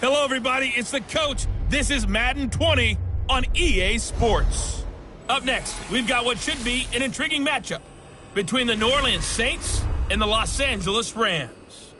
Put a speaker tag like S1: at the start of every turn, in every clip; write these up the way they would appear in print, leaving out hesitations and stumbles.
S1: Hello, everybody. It's the coach. This is Madden 20 on EA Sports. Up next, we've got what should be an intriguing matchup between the New Orleans Saints and the Los Angeles Rams.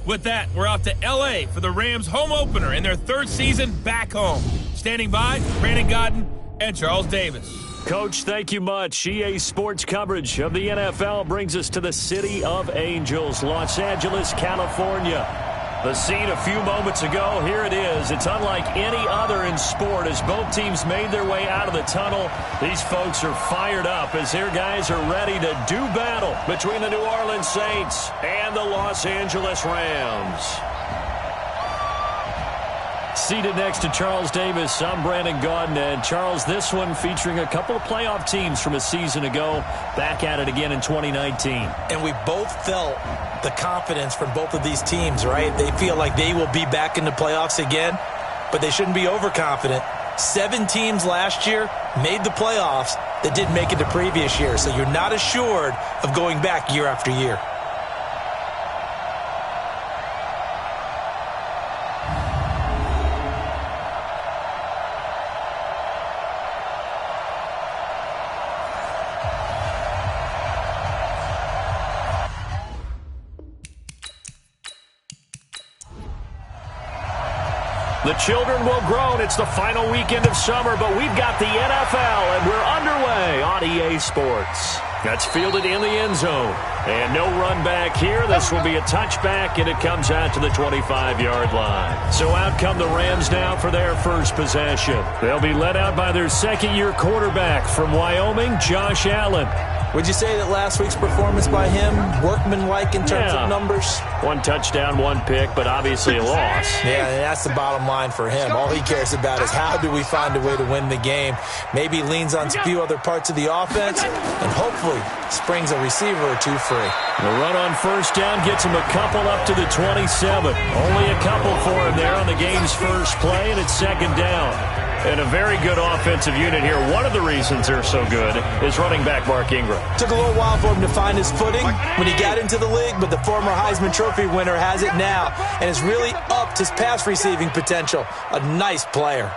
S1: With that, we're off to L.A. for the Rams' home opener in their third season back home. Standing by, Brandon Godden and Charles Davis.
S2: Coach, thank you much. EA Sports coverage of the NFL brings us to the City of Angels, Los Angeles, California. The scene a few moments ago, here it is. It's unlike any other in sport as both teams made their way out of the tunnel. These folks are fired up as their guys are ready to do battle between the New Orleans Saints and the Los Angeles Rams. Seated next to Charles Davis, I'm Brandon Godden. And Charles, this one featuring a couple of playoff teams from a season ago, back at it again in 2019.
S3: And we both felt the confidence from both of these teams, right? They feel like they will be back in the playoffs again, but they shouldn't be overconfident. 7 teams last year made the playoffs that didn't make it the previous year, so you're not assured of going back year after year.
S2: The children will groan. It's the final weekend of summer, but we've got the NFL, and we're underway on EA Sports. That's fielded in the end zone. And no run back here. This will be a touchback, and it comes out to the 25-yard line. So out come the Rams now for their first possession. They'll be led out by their second-year quarterback from Wyoming, Josh Allen.
S3: Would you say that last week's performance by him, workmanlike in terms of numbers?
S2: 1 touchdown, 1 pick, but obviously a loss.
S3: Yeah, and that's the bottom line for him. All he cares about is how do we find a way to win the game. Maybe leans on a few other parts of the offense and hopefully springs a receiver or two free.
S2: The run on first down gets him a couple up to the 27. Only a couple for him there on the game's first play, and it's second down. And a very good offensive unit here. One of the reasons they're so good is running back Mark Ingram.
S3: Took a little while for him to find his footing when he got into the league, but the former Heisman Trophy winner has it now and has really upped his pass receiving potential. A nice player.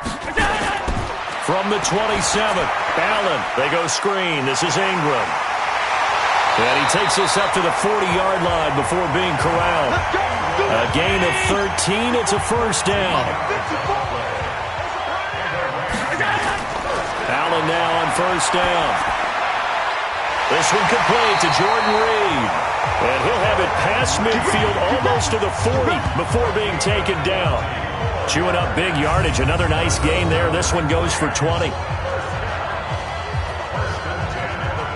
S2: From the 27, Allen. They go screen. This is Ingram. And he takes us up to the 40-yard line before being corralled. A gain of 13. It's a first down. Allen now on first down. This one complete to Jordan Reed. And he'll have it past midfield almost to the 40 before being taken down. Chewing up big yardage. Another nice gain there. This one goes for 20.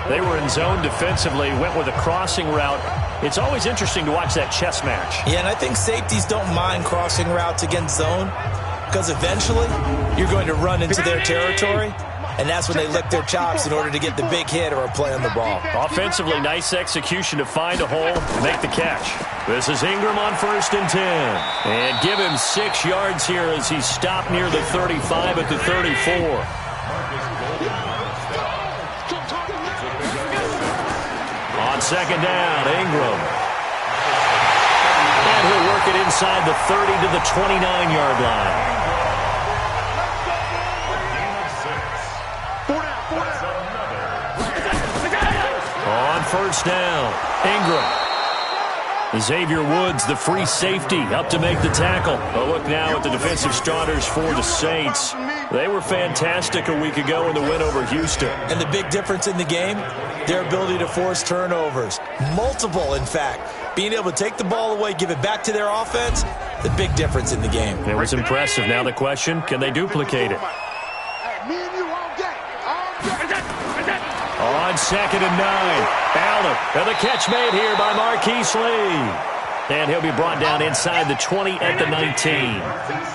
S2: They were in zone defensively, went with a crossing route. It's always interesting to watch that chess match.
S3: Yeah, and I think safeties don't mind crossing routes against zone because eventually you're going to run into their territory, and that's when they lick their chops in order to get the big hit or a play on the ball.
S2: Offensively, nice execution to find a hole and make the catch. This is Ingram on first and 10. And give him 6 yards here as he's stopped near the 35 at the 34. On second down, Ingram. And he'll work it inside the 30 to the 29-yard line. On first down, Ingram. Xavier Woods, the free safety, up to make the tackle. A look now at the defensive starters for the Saints. They were fantastic a week ago in the win over Houston.
S3: And the big difference in the game, their ability to force turnovers. Multiple, in fact. Being able to take the ball away, give it back to their offense, the big difference in the game.
S2: It was impressive. Now the question, can they duplicate it? On second and 9, Allen. And the catch made here by Marquise Lee. And he'll be brought down inside the 20 at the 19.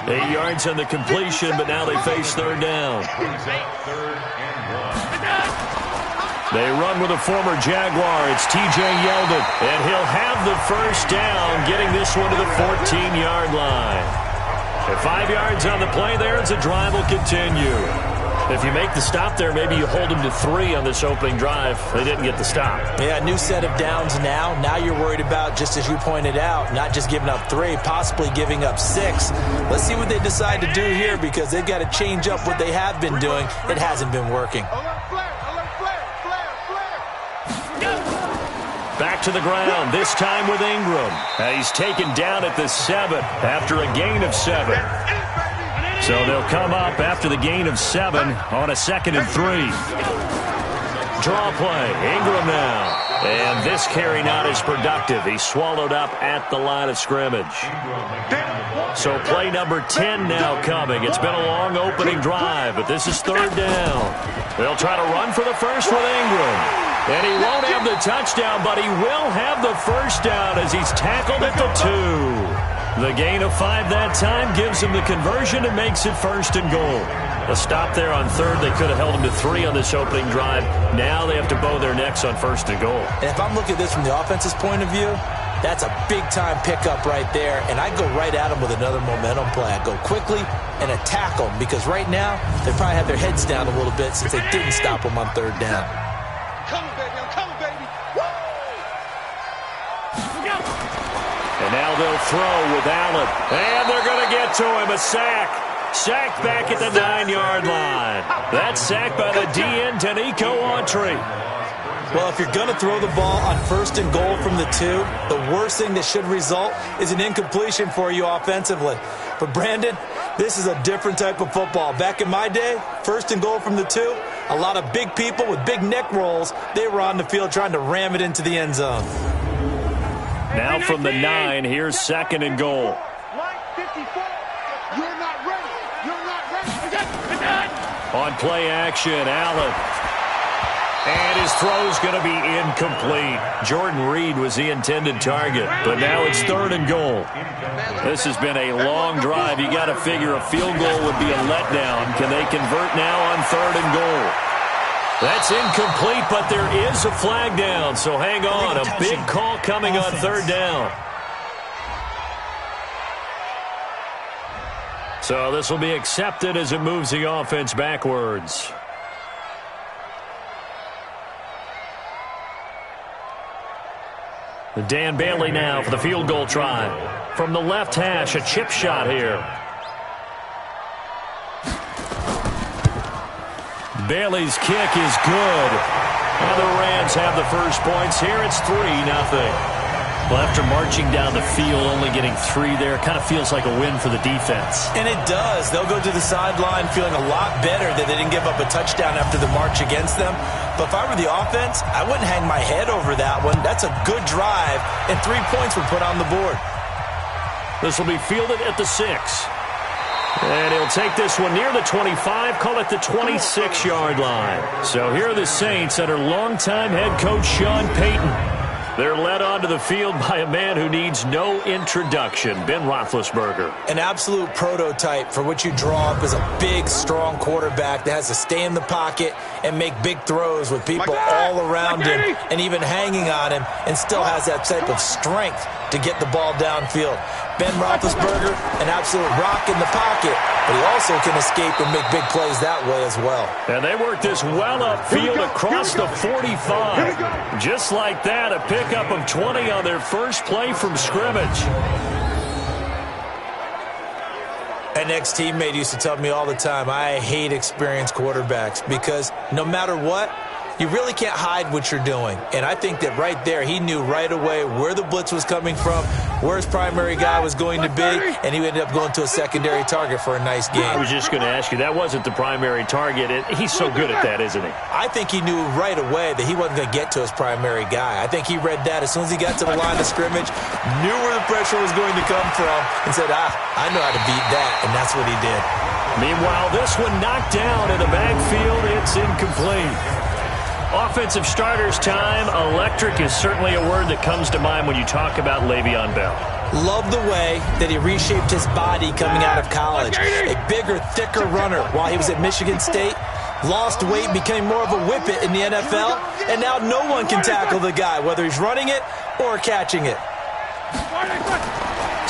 S2: 8 yards on the completion, but now they face third down. They run with a former Jaguar. It's T.J. Yeldon. And he'll have the first down, getting this one to the 14-yard line. At 5 yards on the play there, as the drive will continue. If you make the stop there, maybe you hold them to 3 on this opening drive. They didn't get the stop.
S3: Yeah, new set of downs now. Now you're worried about, just as you pointed out, not just giving up 3, possibly giving up 6. Let's see what they decide to do here, because they've got to change up what they have been doing. It hasn't been working.
S2: Back to the ground, this time with Ingram. He's taken down at the 7 after a gain of 7. So they'll come up after the gain of 7 on a 2nd and 3. Draw play, Ingram now. And this carry not as productive. He's swallowed up at the line of scrimmage. So play number 10 now coming. It's been a long opening drive, but this is 3rd down. They'll try to run for the first with Ingram. And he won't have the touchdown, but he will have the first down as he's tackled at the 2. The gain of 5 that time gives him the conversion and makes it 1st and goal. A stop there on 3rd. They could have held him to 3 on this opening drive. Now they have to bow their necks on 1st and goal.
S3: And if I'm looking at this from the offense's point of view, that's a big-time pickup right there. And I go right at him with another momentum play. I go quickly and attack them, because right now they probably have their heads down a little bit since they didn't stop them on 3rd down.
S2: And now they'll throw with Allen. And they're going to get to him. A sack. Sacked back at the 9-yard line. That's sacked by the DN, Danico Autry.
S3: Well, if you're going to throw the ball on 1st and goal from the 2, the worst thing that should result is an incompletion for you offensively. But, Brandon, this is a different type of football. Back in my day, 1st and goal from the 2, a lot of big people with big neck rolls, they were on the field trying to ram it into the end zone.
S2: Now from the 9, here's 2nd and goal. On play action, Allen. And his throw's going to be incomplete. Jordan Reed was the intended target, but now it's 3rd and goal. This has been a long drive. You got to figure a field goal would be a letdown. Can they convert now on 3rd and goal? That's incomplete, but there is a flag down, so hang on. A big call coming on 3rd down. So this will be accepted as it moves the offense backwards. Dan Bailey now for the field goal try. From the left hash, a chip shot here. Bailey's kick is good. And the Rams have the first points here. It's 3-0. Well, after marching down the field, only getting 3 there, kind of feels like a win for the defense.
S3: And it does. They'll go to the sideline feeling a lot better that they didn't give up a touchdown after the march against them. But if I were the offense, I wouldn't hang my head over that one. That's a good drive, and 3 points were put on the board.
S2: This will be fielded at the 6. And he'll take this one near the 25, call it the 26-yard line. So here are the Saints under longtime head coach Sean Payton. They're led onto the field by a man who needs no introduction, Ben Roethlisberger.
S3: An absolute prototype for what you draw up as a big, strong quarterback that has to stay in the pocket and make big throws with people all around him and even hanging on him, and still has that type of strength to get the ball downfield. Ben Roethlisberger, an absolute rock in the pocket, but he also can escape and make big plays that way as well.
S2: And they work this well upfield across the 45. Just like that, a pickup of 20 on their first play from scrimmage.
S3: An ex-teammate used to tell me all the time, I hate experienced quarterbacks because no matter what, you really can't hide what you're doing. And I think that right there, he knew right away where the blitz was coming from, where his primary guy was going to be, and he ended up going to a secondary target for a nice game.
S2: I was just going to ask you, that wasn't the primary target. He's so good at that, isn't he?
S3: I think he knew right away that he wasn't going to get to his primary guy. I think he read that as soon as he got to the line of scrimmage, knew where the pressure was going to come from, and said, I know how to beat that, and that's what he did.
S2: Meanwhile, this one knocked down in the backfield. It's incomplete. Offensive starters time. Electric is certainly a word that comes to mind when you talk about Le'Veon Bell.
S3: Love the way that he reshaped his body coming out of college. A bigger, thicker runner while he was at Michigan State. Lost weight, became more of a whippet in the NFL. And now no one can tackle the guy, whether he's running it or catching it.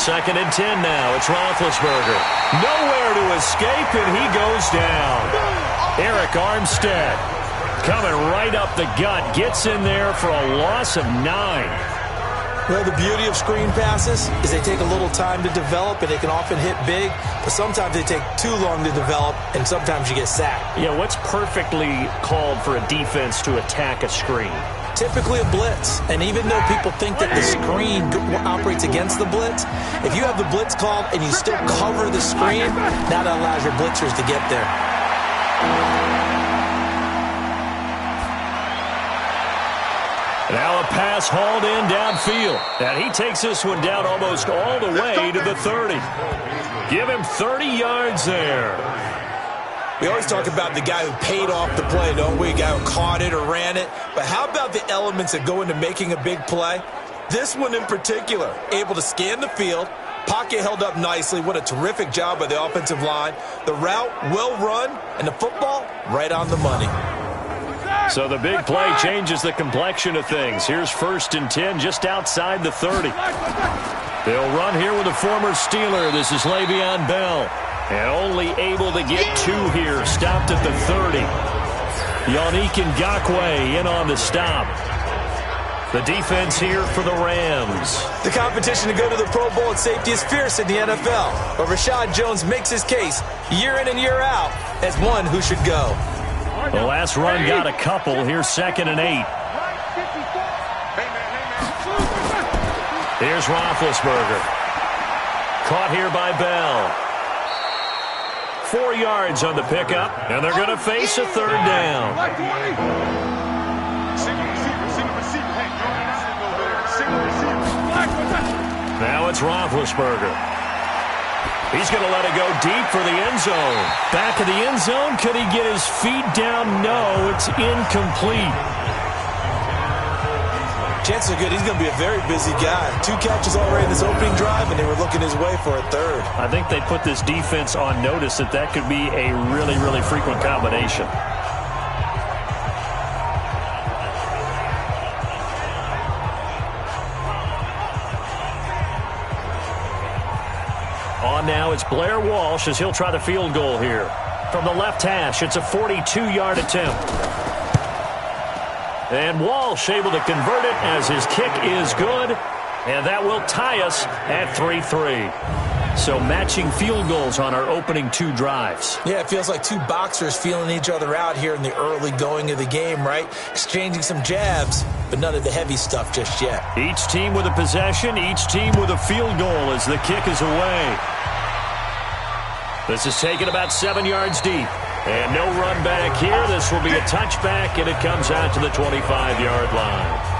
S2: 2nd and 10 now. It's Roethlisberger. Nowhere to escape, and he goes down. Eric Armstead coming right up the gut, gets in there for a loss of 9.
S3: Well, the beauty of screen passes is they take a little time to develop, and they can often hit big, but sometimes they take too long to develop, and sometimes you get sacked.
S2: Yeah, what's perfectly called for a defense to attack a screen?
S3: Typically a blitz, and even though people think that the screen operates against the blitz, if you have the blitz called and you still cover the screen, now that allows your blitzers to get there.
S2: Now a pass hauled in downfield, and he takes this one down almost all the way to the 30. Give him 30 yards there.
S3: We always talk about the guy who paid off the play, don't we? A guy who caught it or ran it. But how about the elements that go into making a big play? This one in particular, able to scan the field, pocket held up nicely. What a terrific job by the offensive line. The route well run, and the football right on the money.
S2: So the big play changes the complexion of things. Here's 1st and 10 just outside the 30. They'll run here with a former Steeler. This is Le'Veon Bell. And only able to get 2 here. Stopped at the 30. Yannick Ngakoue in on the stop. The defense here for the Rams.
S3: The competition to go to the Pro Bowl at safety is fierce in the NFL. But Rashad Jones makes his case year in and year out as one who should go.
S2: The last run got a couple. Here's 2nd and 8. Here's Roethlisberger. Caught here by Bell. 4 yards on the pickup, and they're going to face a 3rd down. Now it's Roethlisberger. He's going to let it go deep for the end zone. Back of the end zone. Could he get his feet down? No, it's incomplete.
S3: Chances are good he's going to be a very busy guy. 2 catches already in this opening drive, and they were looking his way for a 3rd.
S2: I think they put this defense on notice that that could be a really, really frequent combination. On now, it's Blair Walsh as he'll try the field goal here. From the left hash, it's a 42-yard attempt. And Walsh able to convert it as his kick is good. And that will tie us at 3-3. So matching field goals on our opening 2 drives.
S3: Yeah, it feels like 2 boxers feeling each other out here in the early going of the game, right? Exchanging some jabs, but none of the heavy stuff just yet.
S2: Each team with a possession, each team with a field goal as the kick is away. This is taken about 7 yards deep. And no run back here. This will be a touchback, and it comes out to the 25-yard line.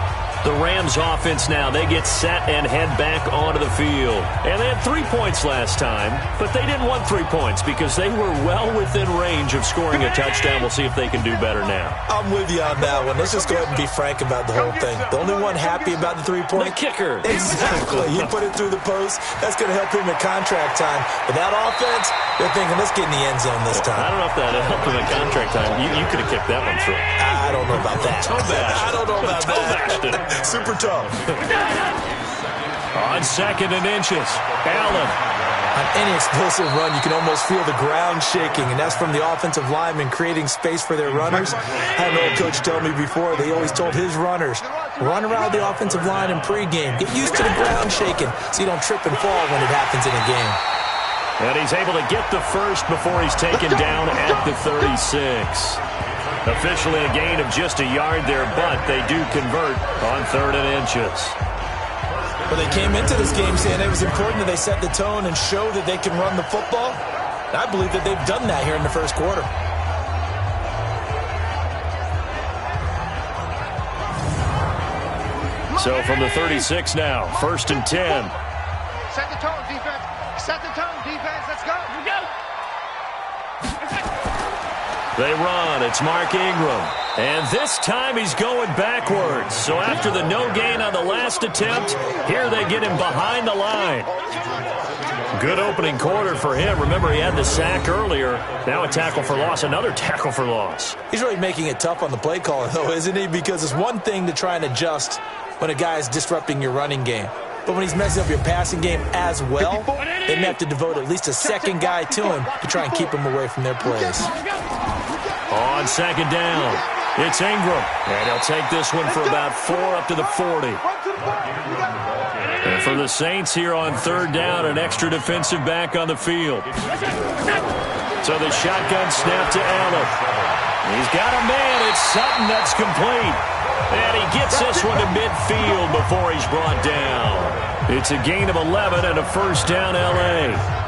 S2: The Rams offense now, they get set and head back onto the field. And they had 3 points last time, but they didn't want 3 points because they were well within range of scoring a touchdown. We'll see if they can do better now.
S3: I'm with you on that one. Let's just go ahead and be frank about the whole thing. The only one happy about the 3-point?
S2: The kicker.
S3: Exactly. He put it through the post. That's going to help him in contract time. But that offense, they're thinking, let's get in the end zone this time.
S2: I don't know if that helped him in contract time. You could have kicked that one through.
S3: I don't know about that. I don't know about that. Super tough.
S2: On 2nd and inches, Allen.
S3: On any explosive run, you can almost feel the ground shaking, and that's from the offensive linemen creating space for their runners. I had an old coach tell me before, they always told his runners, run around the offensive line in pregame. Get used to the ground shaking so you don't trip and fall when it happens in a game.
S2: And he's able to get the first before he's taken down at the 36. Officially a gain of just a yard there, but they do convert on 3rd and inches.
S3: Well, they came into this game saying it was important that they set the tone and show that they can run the football. And I believe that they've done that here in the first quarter.
S2: So from the 36 now, 1st and 10.
S4: Set the tone, defense. Set the tone, defense. Let's go. Here we go.
S2: They run. It's Mark Ingram. And this time he's going backwards. So after the no gain on the last attempt, here they get him behind the line. Good opening quarter for him. Remember, he had the sack earlier. Now a tackle for loss, another tackle for loss.
S3: He's really making it tough on the play caller, though, isn't he? Because it's one thing to try and adjust when a guy is disrupting your running game. But when he's messing up your passing game as well, they may have to devote at least a second guy to him to try and keep him away from their plays.
S2: On second down, it's Ingram. And he'll take this one for about 4 up to the 40. And for the Saints here on third down, an extra defensive back on the field. So the shotgun snap to Allen. He's got a man. It's Sutton that's complete. And he gets this one to midfield before he's brought down. It's a gain of 11 and a first down, L.A.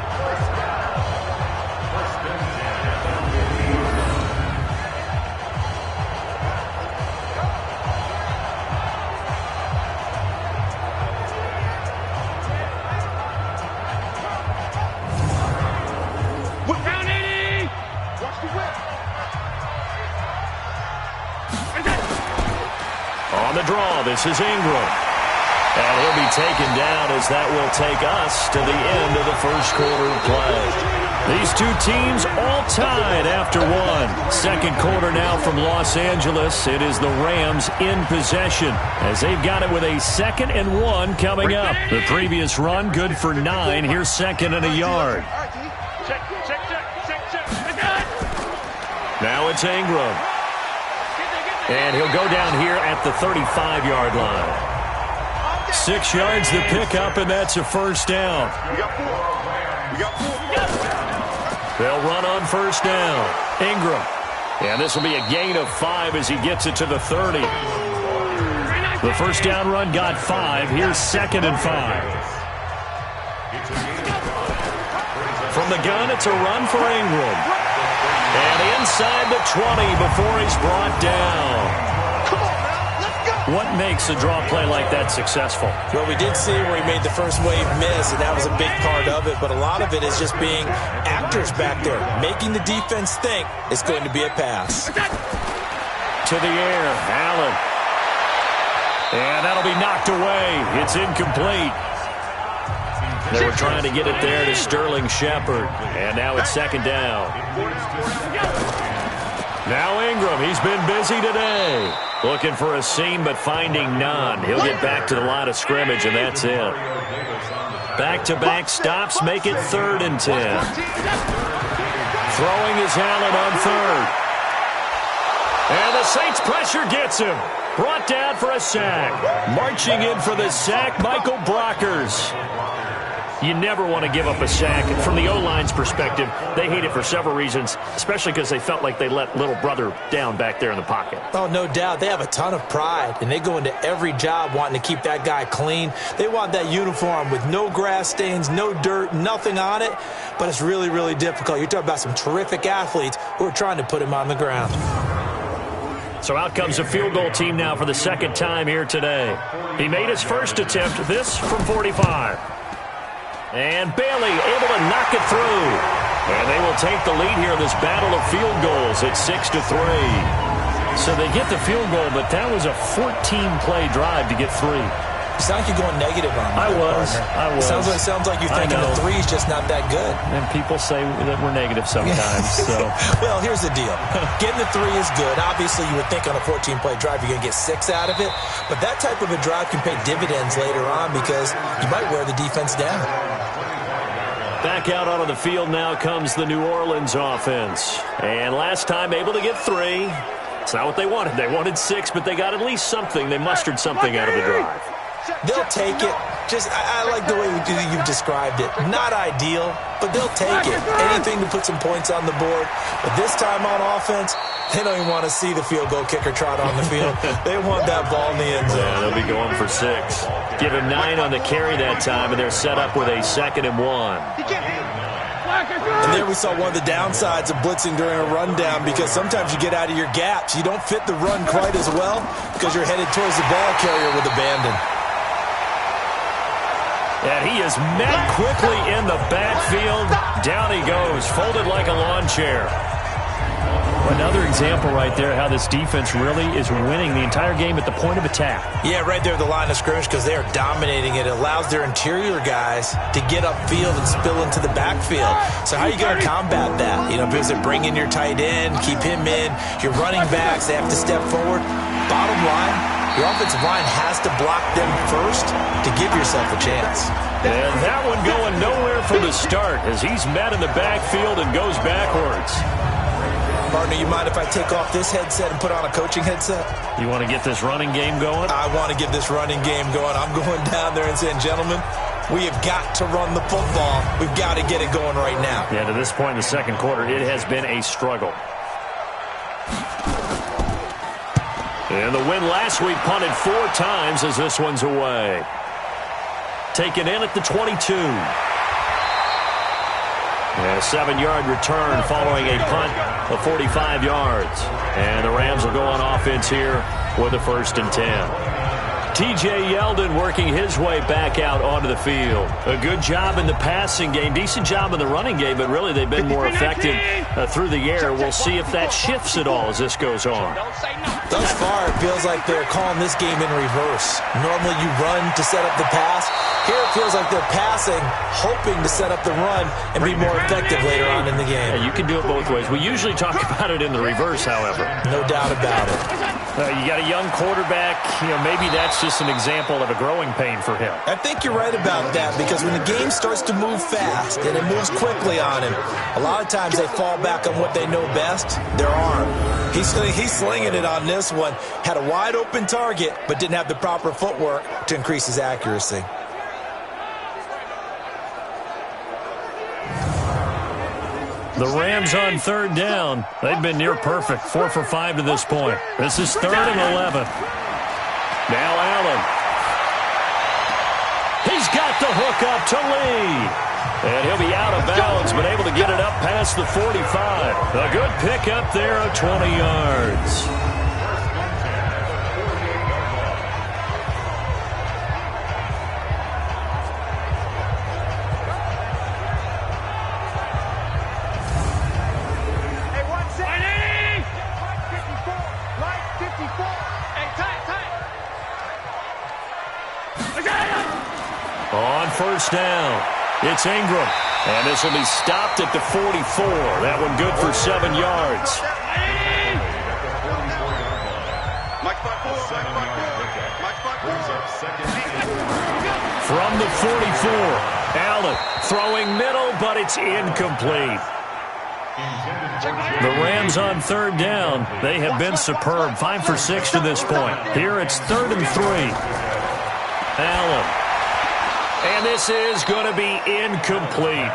S2: On the draw, this is Ingram. And he'll be taken down as that will take us to the end of the first quarter of play. These two teams all tied after one. Second quarter now from Los Angeles. It is the Rams in possession as they've got it with a 2nd and 1 coming up. The previous run good for 9. Here's 2nd and a yard. Now it's Ingram. And he'll go down here at the 35-yard line. 6 yards the pickup, and that's a first down. They'll run on first down. Ingram. And this will be a gain of 5 as he gets it to the 30. The first down run got 5. Here's 2nd and 5. From the gun, it's a run for Ingram. And inside the 20 before he's brought down. What makes a draw play like that successful?
S3: Well, we did see where he made the first wave miss, and that was a big part of it. But a lot of it is just being actors back there, making the defense think it's going to be a pass.
S2: To the air, Allen. And that'll be knocked away. It's incomplete. They were trying to get it there to Sterling Shepard. And now it's 2nd down. Now Ingram, he's been busy today. Looking for a seam, but finding none. He'll get back to the line of scrimmage, and that's it. Back-to-back stops make it 3rd and 10. Throwing is Allen on 3rd. And the Saints pressure gets him. Brought down for a sack. Marching in for the sack, Michael Brockers. You never want to give up a sack. From the O-line's perspective, they hate it for several reasons, especially because they felt like they let little brother down back there in the pocket.
S3: Oh, no doubt. They have a ton of pride, and they go into every job wanting to keep that guy clean. They want that uniform with no grass stains, no dirt, nothing on it, but it's really, really difficult. You're talking about some terrific athletes who are trying to put him on the ground.
S2: So out comes a field goal team now for the 2nd time here today. He made his first attempt, this from 45. And Bailey able to knock it through. And they will take the lead here in this battle of field goals at 6-3. So they get the field goal, but that was a 14-play drive to get 3.
S3: You sound like you're going negative on me.
S2: I was.
S3: Sounds like you're thinking the 3's just not that good.
S2: And people say that we're negative sometimes. So,
S3: well, here's the deal. Getting the 3 is good. Obviously, you would think on a 14-play drive you're going to get 6 out of it. But that type of a drive can pay dividends later on because you might wear the defense down.
S2: Back out onto the field now comes the New Orleans offense. And last time able to get 3. It's not what they wanted. They wanted 6, but they got at least something. They mustered something out of the drive.
S3: They'll take it. I like the way you've described it. Not ideal, but they'll take it. Anything to put some points on the board. But this time on offense, they don't even want to see the field goal kicker trot on the field. They want that ball in the end zone.
S2: Yeah, they'll be going for 6. Give him 9 on the carry that time, and they're set up with a 2nd and 1.
S3: And there we saw one of the downsides of blitzing during a rundown because sometimes you get out of your gaps. You don't fit the run quite as well because you're headed towards the ball carrier with abandon.
S2: And he is met quickly in the backfield. Down he goes, folded like a lawn chair. Another example right there how this defense really is winning the entire game at the point of attack.
S3: Yeah, right there at the line of scrimmage because they are dominating it. It allows their interior guys to get upfield and spill into the backfield. So how are you going to combat that? Because they bring in your tight end, keep him in. Your running backs, they have to step forward. Bottom line, your offensive line has to block them first to give yourself a chance.
S2: And that one going nowhere from the start as he's met in the backfield and goes backwards.
S3: Partner, you mind if I take off this headset and put on a coaching headset?
S2: You want to get this running game going?
S3: I want to get this running game going. I'm going down there and saying, gentlemen, we have got to run the football. We've got to get it going right now.
S2: Yeah, to this point in the second quarter, it has been a struggle. And the win last week punted 4 times as this one's away. Taken in at the 22. And a 7-yard return following a punt of 45 yards. And the Rams will go on offense here with a 1st and 10. T.J. Yeldon working his way back out onto the field. A good job in the passing game, decent job in the running game, but really they've been more effective through the air. We'll see if that shifts at all as this goes on.
S3: Thus far, it feels like they're calling this game in reverse. Normally you run to set up the pass. Here it feels like they're passing, hoping to set up the run and be more effective later on in the game.
S2: Yeah, you can do it both ways. We usually talk about it in the reverse, however.
S3: No doubt about it.
S2: You got a young quarterback. Maybe that's just an example of a growing pain for him.
S3: I think you're right about that, because when the game starts to move fast and it moves quickly on him, a lot of times they fall back on what they know best, their arm. He's slinging it on this one. Had a wide open target, but didn't have the proper footwork to increase his accuracy.
S2: The Rams on 3rd down. They've been near perfect. 4 for 5 to this point. This is 3rd and 11. Now Allen. He's got the hook up to Lee. And he'll be out of bounds, but able to get it up past the 45. A good pickup there of 20 yards. On 1st down, it's Ingram. And this will be stopped at the 44. That one good for 7 yards. From the 44, Allen throwing middle, but it's incomplete. The Rams on 3rd down. They have been superb. 5 for 6 to this point. Here it's 3rd and 3. Allen. And this is going to be incomplete.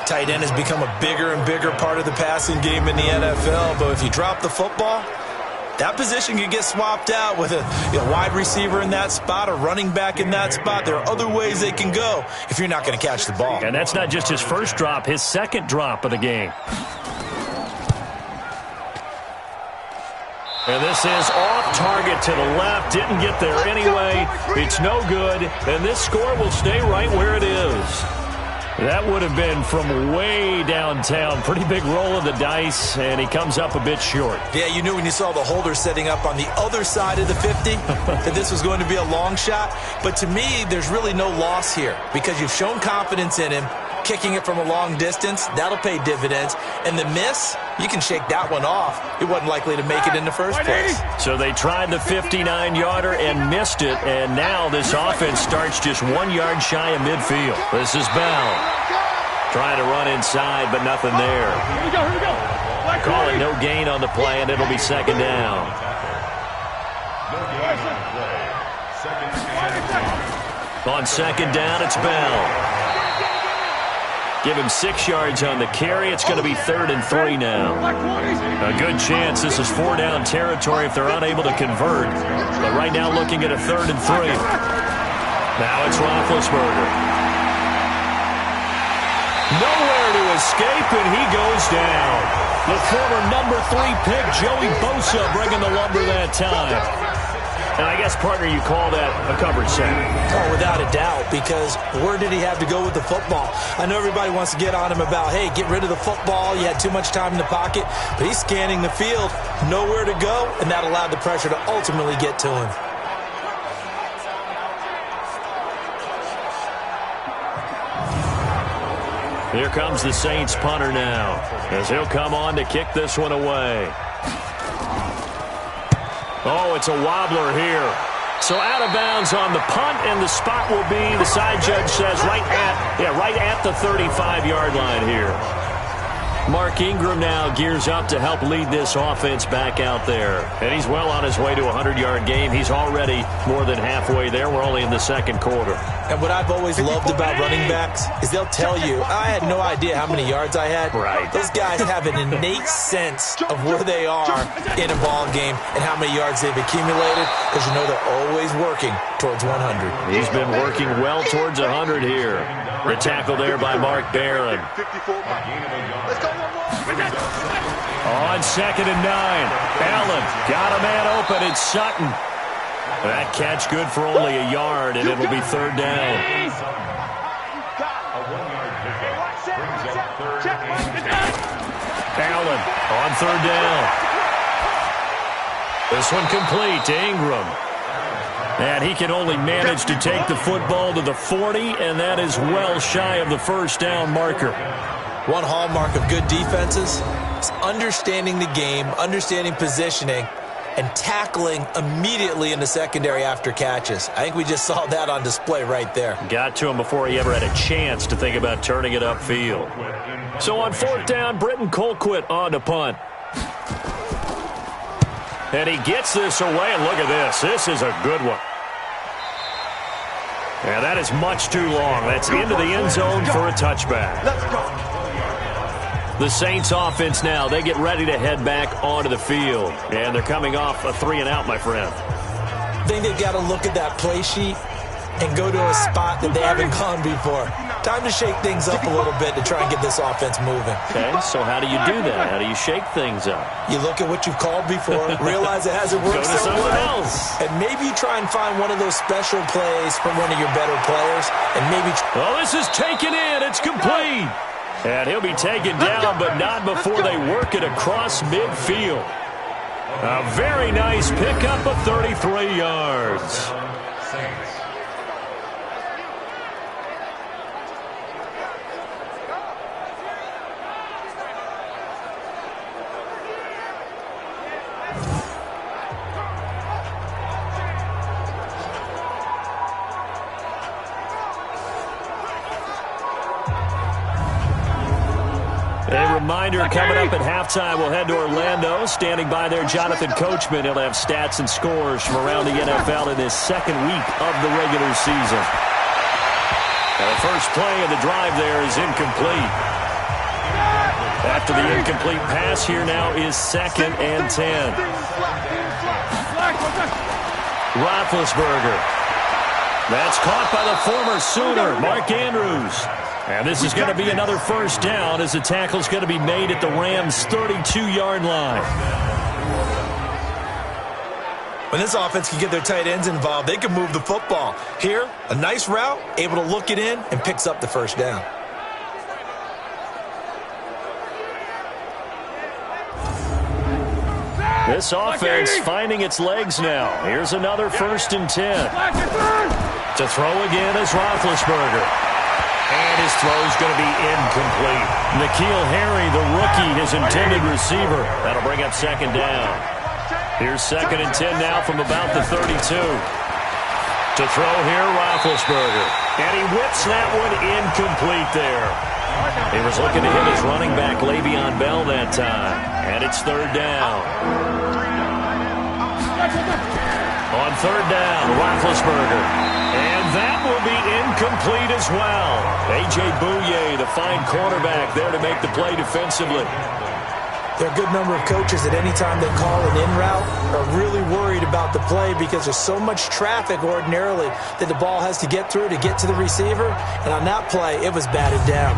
S3: Tight end has become a bigger and bigger part of the passing game in the NFL, but if you drop the football, that position can get swapped out with a wide receiver in that spot, a running back in that spot. There are other ways they can go if you're not going to catch the ball.
S2: And that's not just his first drop, his second drop of the game. And this is off target to the left. Didn't get there anyway. It's no good. And this score will stay right where it is. That would have been from way downtown. Pretty big roll of the dice, and he comes up a bit short.
S3: Yeah, you knew when you saw the holder setting up on the other side of the 50 that this was going to be a long shot. But to me, there's really no loss here because you've shown confidence in him. Kicking it from a long distance, that'll pay dividends. And the miss, you can shake that one off. It wasn't likely to make it in the first place.
S2: So they tried the 59-yarder and missed it, and now this offense starts just 1 yard shy of midfield. This is Bell. Trying to run inside, but nothing there.
S1: Here we go.
S2: Call it no gain on the play, and it'll be 2nd down. On 2nd down, it's Bell. Give him 6 yards on the carry. It's going to be 3rd and 3 now. A good chance this is 4-down territory if they're unable to convert. But right now looking at a 3rd and 3. Now it's Roethlisberger. Nowhere to escape, and he goes down. The former number 3 pick, Joey Bosa, bringing the lumber that time. And I guess, partner, you call that a coverage sack.
S3: Oh, without a doubt, because where did he have to go with the football? I know everybody wants to get on him about, hey, get rid of the football. You had too much time in the pocket. But he's scanning the field, nowhere to go, and that allowed the pressure to ultimately get to him.
S2: Here comes the Saints punter now, as he'll come on to kick this one away. Oh, it's a wobbler here. So out of bounds on the punt, and the spot will be, the side judge says, right at Yeah, right at the 35-yard line here. Mark Ingram now gears up to help lead this offense back out there. And he's well on his way to a 100-yard game. He's already more than halfway there. We're only in the second quarter.
S3: And what I've always loved about running backs is they'll tell you, I had no idea how many yards I had.
S2: Right.
S3: Those guys have an innate sense of where they are in a ball game and how many yards they've accumulated, because you know they're always working towards 100.
S2: He's been working well towards 100 here. The tackle there by Mark Barron. On 2nd and 9. Allen got a man open. It's Sutton. That catch good for only a yard, and it'll be 3rd down. Allen on 3rd down. This one complete to Ingram. And he can only manage to take the football to the 40, and that is well shy of the 1st down marker.
S3: One hallmark of good defenses is understanding the game, understanding positioning, and tackling immediately in the secondary after catches. I think we just saw that on display right there.
S2: Got to him before he ever had a chance to think about turning it upfield. So on 4th down, Britton Colquitt on to punt. And he gets this away, and look at this. This is a good one. And that is much too long. That's into the end zone for a touchback. The Saints offense now, they get ready to head back onto the field. And they're coming off a 3-and-out, my friend.
S3: I think they've got to look at that play sheet and go to a spot that they haven't gone before. Time to shake things up a little bit to try and get this offense moving.
S2: Okay, so how do you do that? How do you shake things up?
S3: You look at what you've called before, realize it hasn't worked so well, and maybe you try and find one of those special plays from one of your better players, and maybe...
S2: Oh, this is taken in. It's complete. And he'll be taken down, but not before they work it across midfield. A very nice pickup of 33 yards. A reminder coming up at halftime, we'll head to Orlando. Standing by there, Jonathan Coachman. He'll have stats and scores from around the NFL in this 2nd week of the regular season. And the first play of the drive there is incomplete. After the incomplete pass, here now is 2nd and 10. Roethlisberger. That's caught by the former Sooner, Mark Andrews. And this is going to be another 1st down as the tackle's going to be made at the Rams' 32-yard line.
S3: When this offense can get their tight ends involved, they can move the football. Here, a nice route, able to look it in, and picks up the 1st down.
S2: This offense finding its legs now. Here's another 1st and 10. To throw again is Roethlisberger. And his throw is going to be incomplete. N'Keal Harry, the rookie, his intended receiver. That'll bring up 2nd down. Here's 2nd and 10 now from about the 32. To throw here, Roethlisberger. And he whips that one incomplete there. He was looking to hit his running back, Le'Veon Bell, that time. And it's 3rd down. On 3rd down, Roethlisberger. And that will be incomplete as well. A.J. Bouye, the fine cornerback, there to make the play defensively.
S3: There are a good number of coaches that any time they call an in route are really worried about the play because there's so much traffic ordinarily that the ball has to get through to get to the receiver. And on that play, it was batted down.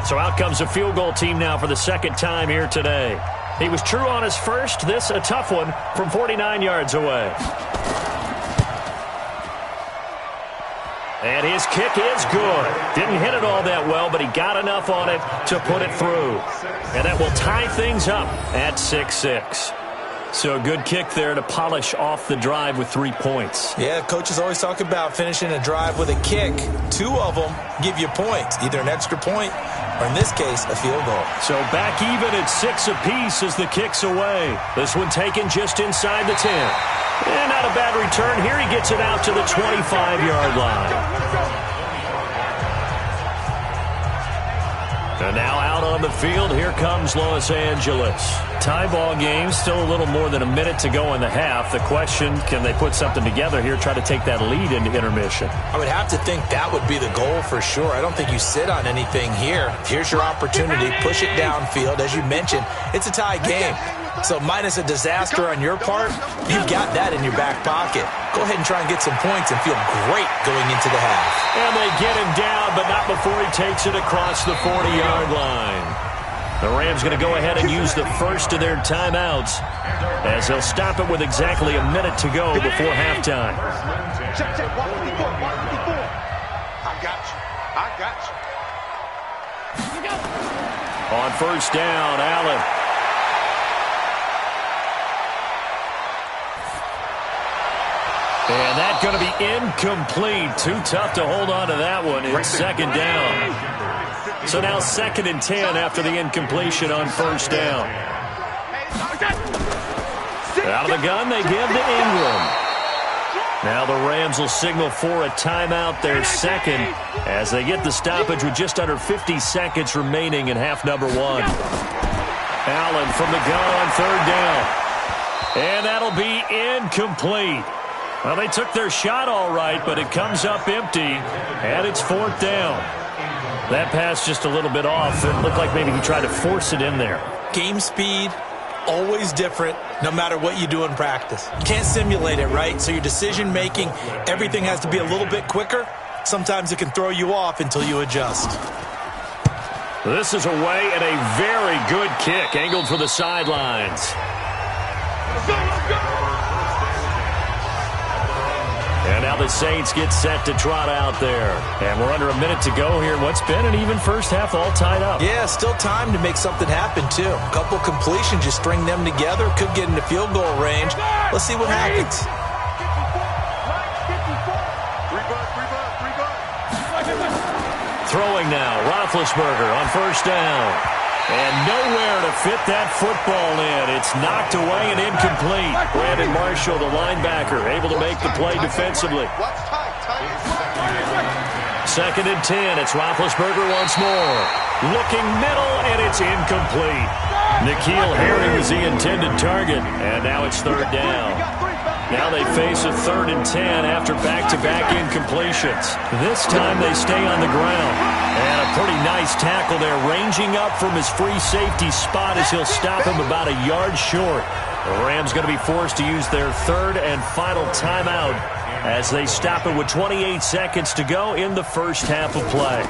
S2: So out comes a field goal team now for the 2nd time here today. He was true on his first. This a tough one from 49 yards away. And his kick is good. Didn't hit it all that well, but he got enough on it to put it through. And that will tie things up at 6-6. So a good kick there to polish off the drive with 3 points.
S3: Yeah, coaches always talk about finishing a drive with a kick. 2 of them give you points, either an extra point or, in this case, a field goal.
S2: So back even at 6 apiece as the kick's away. This one taken just inside the 10. And not a bad return. Here he gets it out to the 25-yard line. And now out on the field, here comes Los Angeles. Tie ball game, still a little more than a minute to go in the half. The question, can they put something together here, try to take that lead into intermission?
S3: I would have to think that would be the goal for sure. I don't think you sit on anything here. Here's your opportunity. Push it downfield. As you mentioned, it's a tie game. So minus a disaster on your part, you've got that in your back pocket. Go ahead and try and get some points and feel great going into the half.
S2: And they get him down, but not before he takes it across the 40-yard line. The Rams going to go ahead and use the first of their timeouts as they'll stop it with exactly a minute to go before halftime.
S4: Check, watch me before. I got you.
S2: On first down, Allen. And that's going to be incomplete. Too tough to hold on to that one. It's second down. So now 2nd and 10 after the incompletion on first down. Out of the gun, they give to Ingram. Now the Rams will signal for a timeout, their second, as they get the stoppage with just under 50 seconds remaining in half number 1. Allen from the gun on third down. And that'll be incomplete. Well, they took their shot all right, but it comes up empty, and it's 4th down. That pass just a little bit off. It looked like maybe he tried to force it in there.
S3: Game speed, always different, no matter what you do in practice. You can't simulate it, right? So your decision-making, everything has to be a little bit quicker. Sometimes it can throw you off until you adjust.
S2: This is away and a very good kick, angled for the sidelines. And now the Saints get set to trot out there. And we're under a minute to go here. What's been an even first half, all tied up.
S3: Yeah, still time to make something happen, too. A couple completions, just string them together. Could get into field goal range. Let's see what happens.
S2: Throwing now, Roethlisberger on first down. And nowhere to fit that football in. It's knocked away and incomplete. Brandon Marshall, the linebacker, able to make the play defensively. 2nd and 10. It's Roethlisberger once more. Looking middle, and it's incomplete. N'Keal Harry was the intended target, and now it's 3rd down. Now they face a 3rd and 10 after back-to-back incompletions. This time they stay on the ground. And a pretty nice tackle there, ranging up from his free safety spot as he'll stop him about a yard short. The Rams going to be forced to use their 3rd and final timeout as they stop it with 28 seconds to go in the first half of play.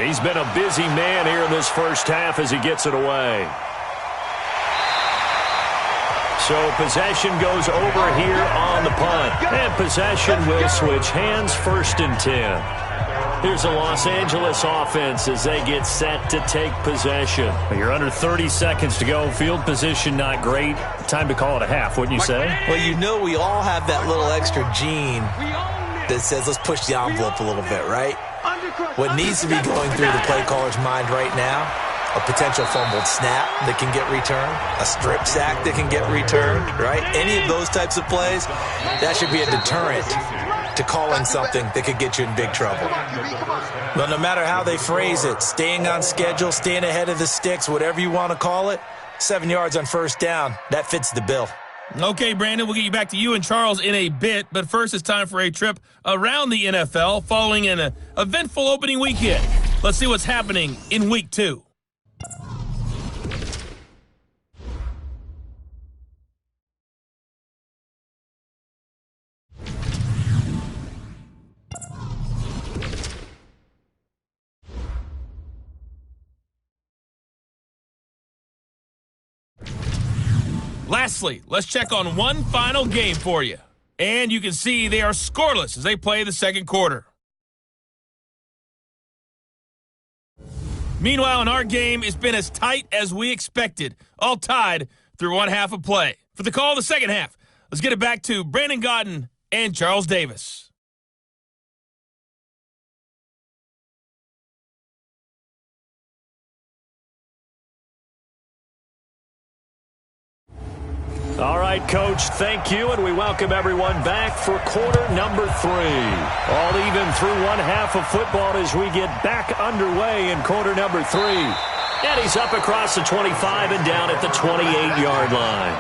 S2: He's been a busy man here in this first half as he gets it away. So possession goes over here on the punt. And possession will switch hands, 1st and 10. Here's the Los Angeles offense as they get set to take possession. You're under 30 seconds to go. Field position not great. Time to call it a half, wouldn't you say?
S3: Well, you know we all have that little extra gene that says let's push the envelope a little bit, right? What needs to be going through the play caller's mind right now, a potential fumbled snap that can get returned, a strip sack that can get returned, right? Any of those types of plays, that should be a deterrent to calling something that could get you in big trouble. But no matter how they phrase it, staying on schedule, staying ahead of the sticks, whatever you want to call it, 7 yards on first down, that fits the bill.
S1: Okay, Brandon, we'll get you back to you and Charles in a bit, but first it's time for a trip around the NFL following an eventful opening weekend. Let's see what's happening in Week 2. Lastly, let's check on one final game for you. And you can see they are scoreless as they play the second quarter. Meanwhile, in our game, it's been as tight as we expected, all tied through one half of play. For the call of the second half, let's get it back to Brandon Godden and Charles Davis.
S2: All right, Coach, thank you, and we welcome everyone back for quarter number 3. All even through one half of football as we get back underway in quarter number 3. And he's up across the 25 and down at the 28-yard line.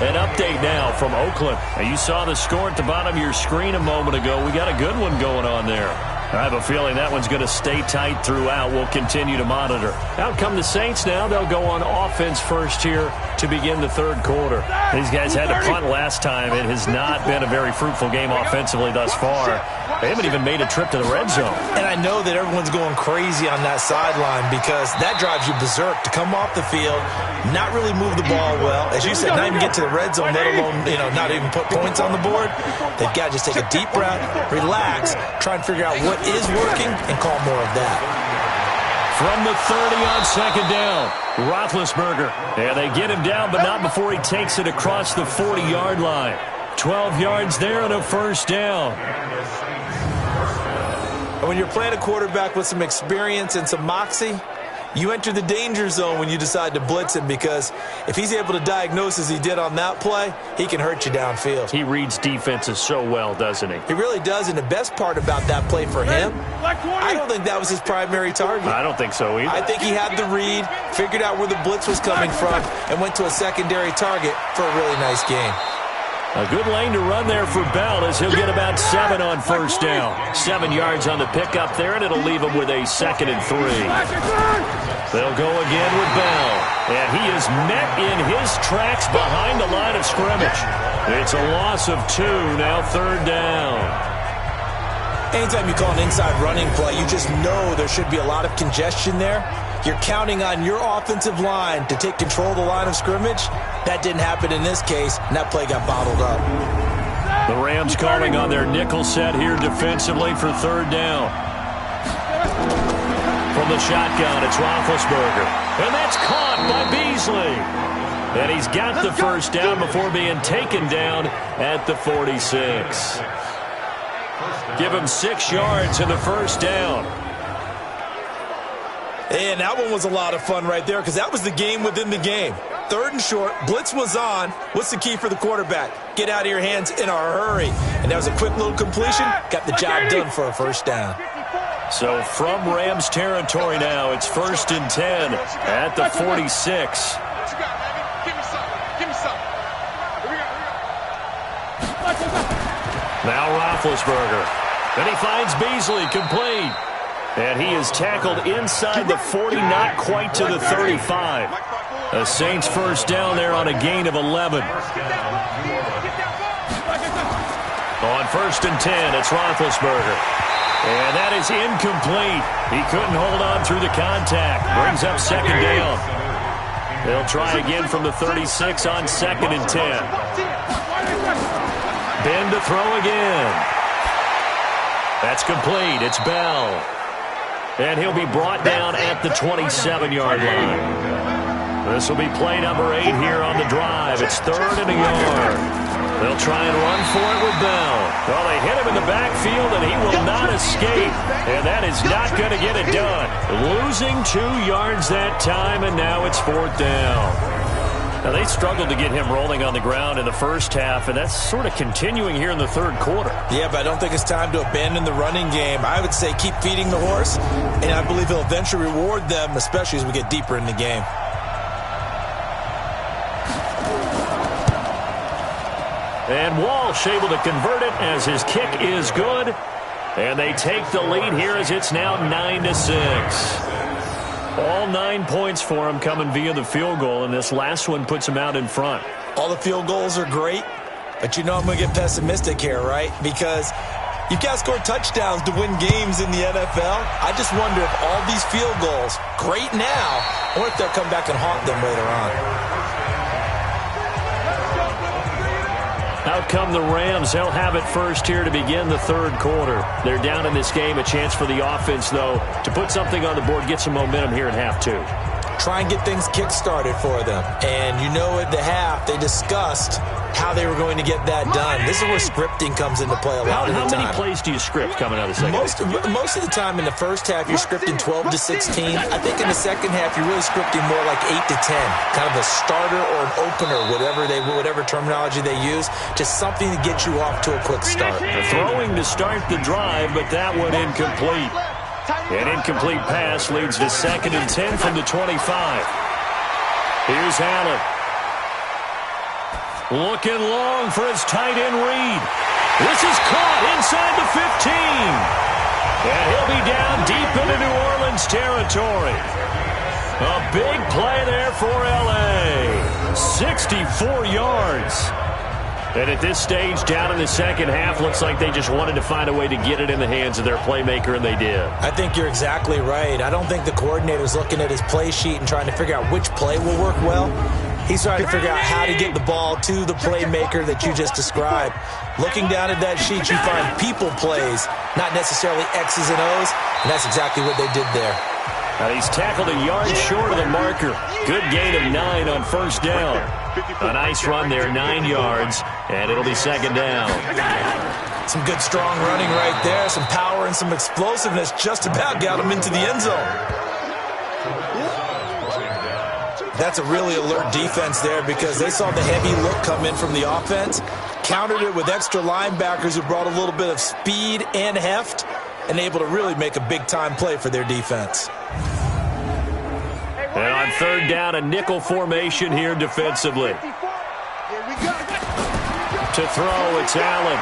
S2: An update now from Oakland. Now, you saw the score at the bottom of your screen a moment ago. We got a good one going on there. I have a feeling that one's going to stay tight throughout. We'll continue to monitor. Out come the Saints now. They'll go on offense first here to begin the third quarter. These guys had to punt last time. It has not been a very fruitful game offensively thus far. They haven't even made a trip to the red zone.
S3: And I know that everyone's going crazy on that sideline because that drives you berserk to come off the field, not really move the ball well. As you said, not even get to the red zone, let alone, not even put points on the board. They've got to just take a deep breath, relax, try and figure out what is working and call more of that.
S2: From the 30 on second down, Roethlisberger. Yeah, they get him down, but not before he takes it across the 40-yard line. 12 yards there and a first down.
S3: And when you're playing a quarterback with some experience and some moxie, you enter the danger zone when you decide to blitz him because if he's able to diagnose as he did on that play, he can hurt you downfield.
S2: He reads defenses so well, doesn't he?
S3: He really does, and the best part about that play for him, I don't think that was his primary target.
S2: I don't think so either.
S3: I think he had the read, figured out where the blitz was coming from, and went to a secondary target for a really nice game.
S2: A good lane to run there for Bell as he'll get about 7 on first down. 7 yards on the pickup there, and it'll leave him with a 2nd and 3. They'll go again with Bell. And he is met in his tracks behind the line of scrimmage. It's a loss of 2, now 3rd down.
S3: Anytime you call an inside running play, you just know there should be a lot of congestion there. You're counting on your offensive line to take control of the line of scrimmage. That didn't happen in this case, and that play got bottled up.
S2: The Rams calling on their nickel set here defensively for 3rd down. From the shotgun, it's Roethlisberger. And that's caught by Beasley. And he's got the first down before being taken down at the 46. Give him 6 yards in the first down.
S3: And that one was a lot of fun right there because that was the game within the game. 3rd and short, blitz was on. What's the key for the quarterback? Get out of your hands in a hurry. And that was a quick little completion. Got the job done for a first down.
S2: So from Rams territory now, it's 1st and 10 at the 46. Now Roethlisberger. And he finds Beasley complete. And he is tackled inside the 40, not quite to the 35. The Saints first down there on a gain of 11. On 1st and 10, it's Roethlisberger. And that is incomplete. He couldn't hold on through the contact. Brings up 2nd down. They'll try again from the 36 on 2nd and 10. Ben to throw again. That's complete. It's Bell. And he'll be brought down at the 27-yard line. This will be play number 8 here on the drive. It's 3rd and a yard. They'll try and run for it with Bell. Well, they hit him in the backfield, and he will not escape. And that is not going to get it done. Losing 2 yards that time, and now it's 4th down. Now, they struggled to get him rolling on the ground in the first half, and that's sort of continuing here in the 3rd quarter.
S3: Yeah, but I don't think it's time to abandon the running game. I would say keep feeding the horse, and I believe he'll eventually reward them, especially as we get deeper in the game.
S2: And Walsh able to convert it as his kick is good. And they take the lead here as it's now 9-6. All 9 points for him coming via the field goal, and this last one puts him out in front.
S3: All the field goals are great, but you know I'm going to get pessimistic here, right? Because you've got to score touchdowns to win games in the NFL. I just wonder if all these field goals, great now, or if they'll come back and haunt them later on.
S2: Out come the Rams. They'll have it first here to begin the 3rd quarter. They're down in this game. A chance for the offense, though, to put something on the board, get some momentum here in half 2.
S3: try and get things kick-started for them. And you know at the half, they discussed how they were going to get that done. This is where scripting comes into play a lot of the time.
S2: How many plays do you script coming out of the second half?
S3: Most of the time in the first half, you're scripting 12 to 16. I think in the second half, you're really scripting more like 8 to 10. Kind of a starter or an opener, whatever terminology they use. Just something to get you off to a quick start.
S2: Throwing to start the drive, but that one incomplete. An incomplete pass leads to 2nd and 10 from the 25. Here's Allen. Looking long for his tight end read. This is caught inside the 15. And he'll be down deep into New Orleans territory. A big play there for L.A. 64 yards. And at this stage, down in the second half, looks like they just wanted to find a way to get it in the hands of their playmaker, and they did.
S3: I think you're exactly right. I don't think the coordinator's looking at his play sheet and trying to figure out which play will work well. He's trying to figure out how to get the ball to the playmaker that you just described. Looking down at that sheet, you find people plays, not necessarily X's and O's, and that's exactly what they did there.
S2: Now he's tackled a yard short of the marker. Good gain of 9 on first down. A nice run there, 9 yards, and it'll be 2nd down.
S3: Some good, strong running right there. Some power and some explosiveness just about got him into the end zone. That's a really alert defense there because they saw the heavy look come in from the offense, countered it with extra linebackers who brought a little bit of speed and heft, and able to really make a big-time play for their defense.
S2: And on 3rd down, a nickel formation here defensively. To throw, it's Allen.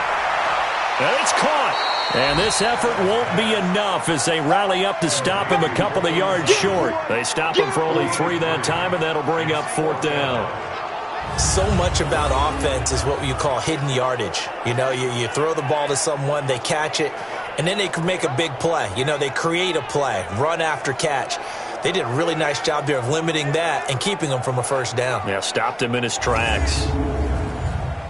S2: And it's caught. And this effort won't be enough as they rally up to stop him a couple of yards short. They stop him for only 3 that time, and that'll bring up 4th down.
S3: So much about offense is what you call hidden yardage. You know, you throw the ball to someone, they catch it, and then they can make a big play. You know, they create a play, run after catch. They did a really nice job there of limiting that and keeping him from a first down.
S2: Yeah, stopped him in his tracks.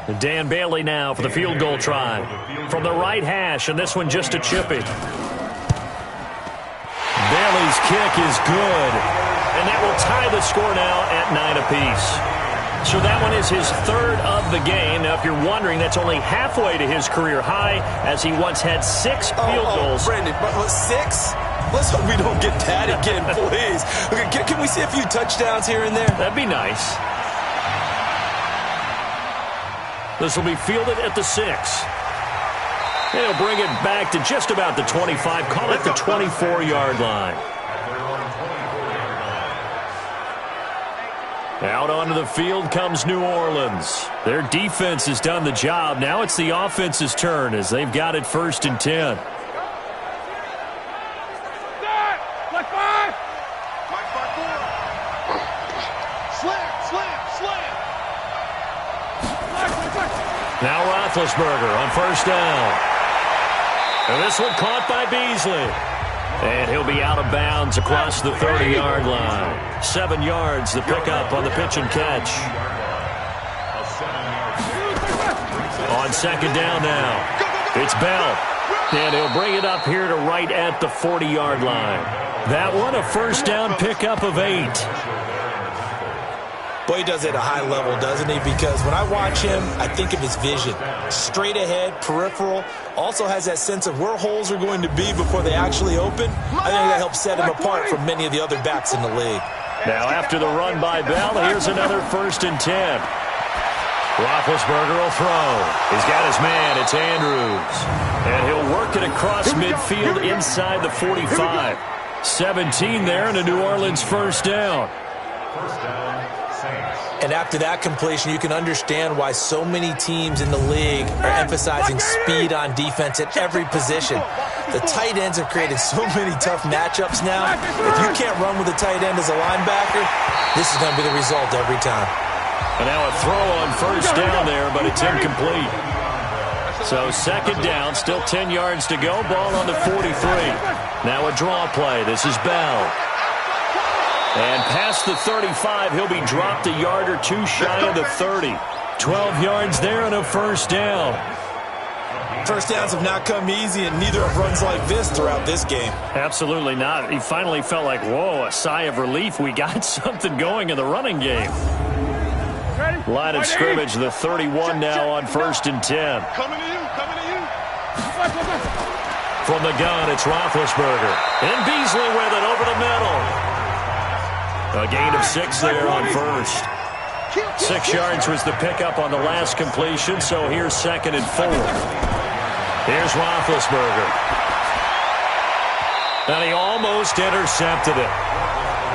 S2: And Dan Bailey now for the field goal try. From the right hash, and this one just a chippy. Bailey's kick is good. And that will tie the score now at 9 apiece. So that one is his 3rd of the game. Now, if you're wondering, that's only halfway to his career high, as he once had 6 field goals.
S3: Brandon, but 6? Let's hope we don't get that again, please. Okay, can we see a few touchdowns here and there?
S2: That'd be nice. This will be fielded at the 6. And he'll bring it back to just about the 25. Call it the 24-yard line. Out onto the field comes New Orleans. Their defense has done the job. Now it's the offense's turn as they've got it 1st and 10. Now Roethlisberger on 1st down. And this one caught by Beasley. And he'll be out of bounds across the 30-yard line. 7 yards, the pickup on the pitch and catch. On 2nd down now, it's Bell. And he'll bring it up here to right at the 40-yard line. That one a 1st down pickup of 8.
S3: Boy, he does it at a high level, doesn't he? Because when I watch him, I think of his vision. Straight ahead, peripheral. Also has that sense of where holes are going to be before they actually open. I think that helps set him apart from many of the other backs in the league.
S2: Now after the run by Bell, here's another 1st and 10. Roethlisberger will throw. He's got his man. It's Andrews. And he'll work it across midfield inside the 45. 17 there and a New Orleans 1st down.
S3: And after that completion, you can understand why so many teams in the league are emphasizing speed on defense at every position. The tight ends have created so many tough matchups now. If you can't run with a tight end as a linebacker, this is going to be the result every time.
S2: And now a throw on 1st down there, but it's incomplete. So 2nd down, still 10 yards to go. Ball on the 43. Now a draw play. This is Bell. And past the 35, he'll be dropped a yard or 2 shy of the 30. 12 yards there and a 1st down.
S3: First downs have not come easy, and neither have runs like this throughout this game.
S2: Absolutely not. He finally felt like, whoa, a sigh of relief. We got something going in the running game. Line of scrimmage, the 31 now on 1st and 10.
S4: Coming to you, coming to you.
S2: From the gun, it's Roethlisberger. And Beasley with it over the middle. A gain of 6 there on first. 6 yards was the pickup on the last completion, so here's 2nd and 4. Here's Roethlisberger. And he almost intercepted it.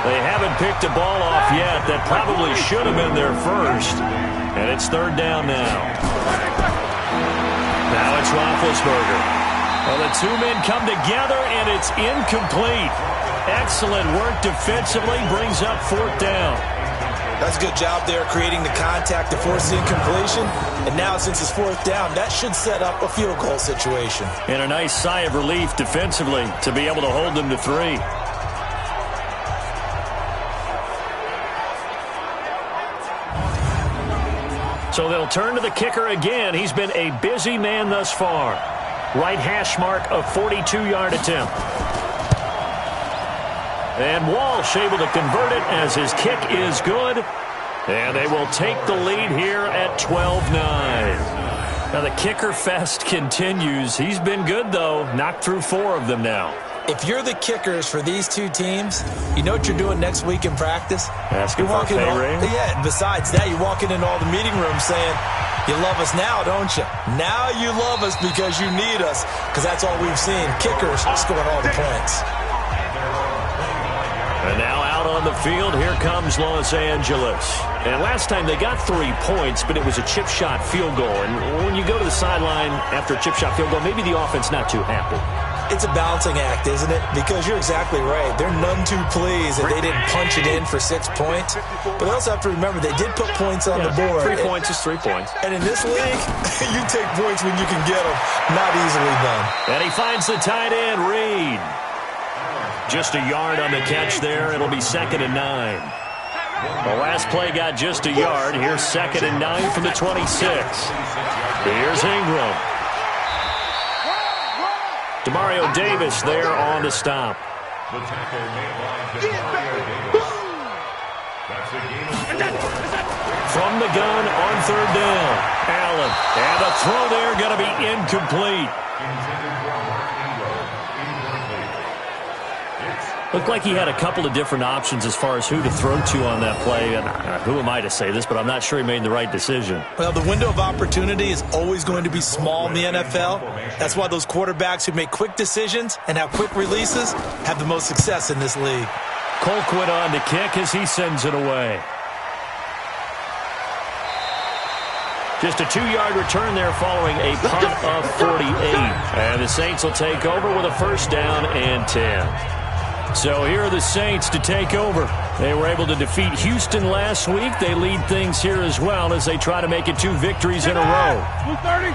S2: They haven't picked a ball off yet. That probably should have been their first. And it's 3rd down now. Now it's Roethlisberger. Well, the two men come together, and it's incomplete. Excellent work defensively, brings up 4th down.
S3: That's a good job there, creating the contact to force the incompletion. And now, since it's 4th down, that should set up a field goal situation.
S2: And a nice sigh of relief defensively to be able to hold them to 3. So they'll turn to the kicker again. He's been a busy man thus far. Right hash mark of 42-yard attempt. And Walsh able to convert it as his kick is good. And they will take the lead here at 12-9. Now the kicker fest continues. He's been good, though. Knocked through 4 of them now.
S3: If you're the kickers for these two teams, you know what you're doing next week in practice?
S2: Asking for a pay raise?
S3: Yeah, besides that, you're walking into all the meeting rooms saying, you love us now, don't you? Now you love us because you need us, because that's all we've seen. Kickers scoring all the points.
S2: And now out on the field, here comes Los Angeles. And last time they got 3 points, but it was a chip shot field goal. And when you go to the sideline after a chip shot field goal, maybe the offense not too happy.
S3: It's a balancing act, isn't it? Because you're exactly right. They're none too pleased that they didn't punch it in for 6 points. But they also have to remember they did put points on the board.
S2: 3 points is 3 points.
S3: And in this league, you take points when you can get them. Not easily done.
S2: And he finds the tight end, Reed. Just a yard on the catch there. It'll be 2nd and 9. The last play got just a yard. Here's 2nd and 9 from the 26. Here's Ingram. Demario Davis there on the stop. From the gun on 3rd down. Allen. And the throw there going to be incomplete. Looked like he had a couple of different options as far as who to throw to on that play. And who am I to say this, but I'm not sure he made the right decision.
S3: Well, the window of opportunity is always going to be small in the NFL. That's why those quarterbacks who make quick decisions and have quick releases have the most success in this league.
S2: Colquitt on the kick as he sends it away. Just a 2-yard return there following a punt of 48. And the Saints will take over with a 1st down and 10. So here are the Saints to take over. They were able to defeat Houston last week. They lead things here as well as they try to make it 2 victories in a row.
S4: 230. 59.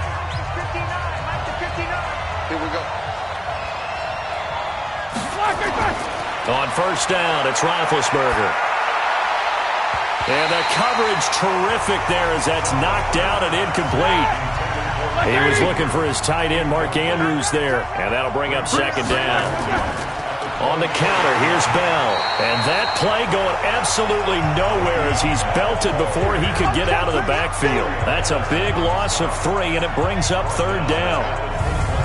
S4: Here we go.
S2: On 1st down, it's Roethlisberger. And the coverage terrific there as that's knocked out and incomplete. He was looking for his tight end, Mark Andrews, there. And that'll bring up 2nd down. On the counter, here's Bell. And that play going absolutely nowhere as he's belted before he could get out of the backfield. That's a big loss of 3, and it brings up 3rd down.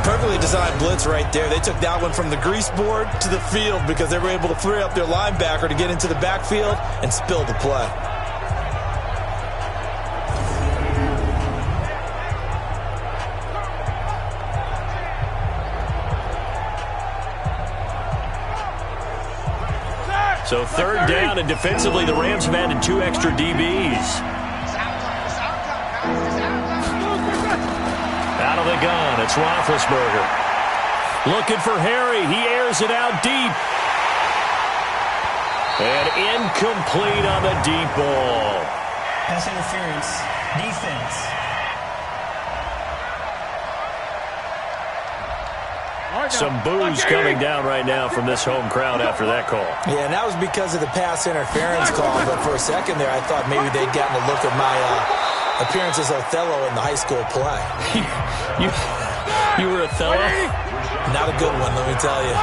S3: Perfectly designed blitz right there. They took that one from the grease board to the field because they were able to free up their linebacker to get into the backfield and spill the play.
S2: So 3rd down, and defensively the Rams have added 2 extra DBs. Out of the gun, it's Roethlisberger. Looking for Harry. He airs it out deep. And incomplete on the deep ball.
S5: Pass interference. Defense.
S2: Some boos coming down right now from this home crowd after that call.
S3: Yeah, and that was because of the pass interference call. But for a second there, I thought maybe they'd gotten a look at my appearance as Othello in the high school play.
S2: You were Othello?
S3: Not a good one, let me tell you.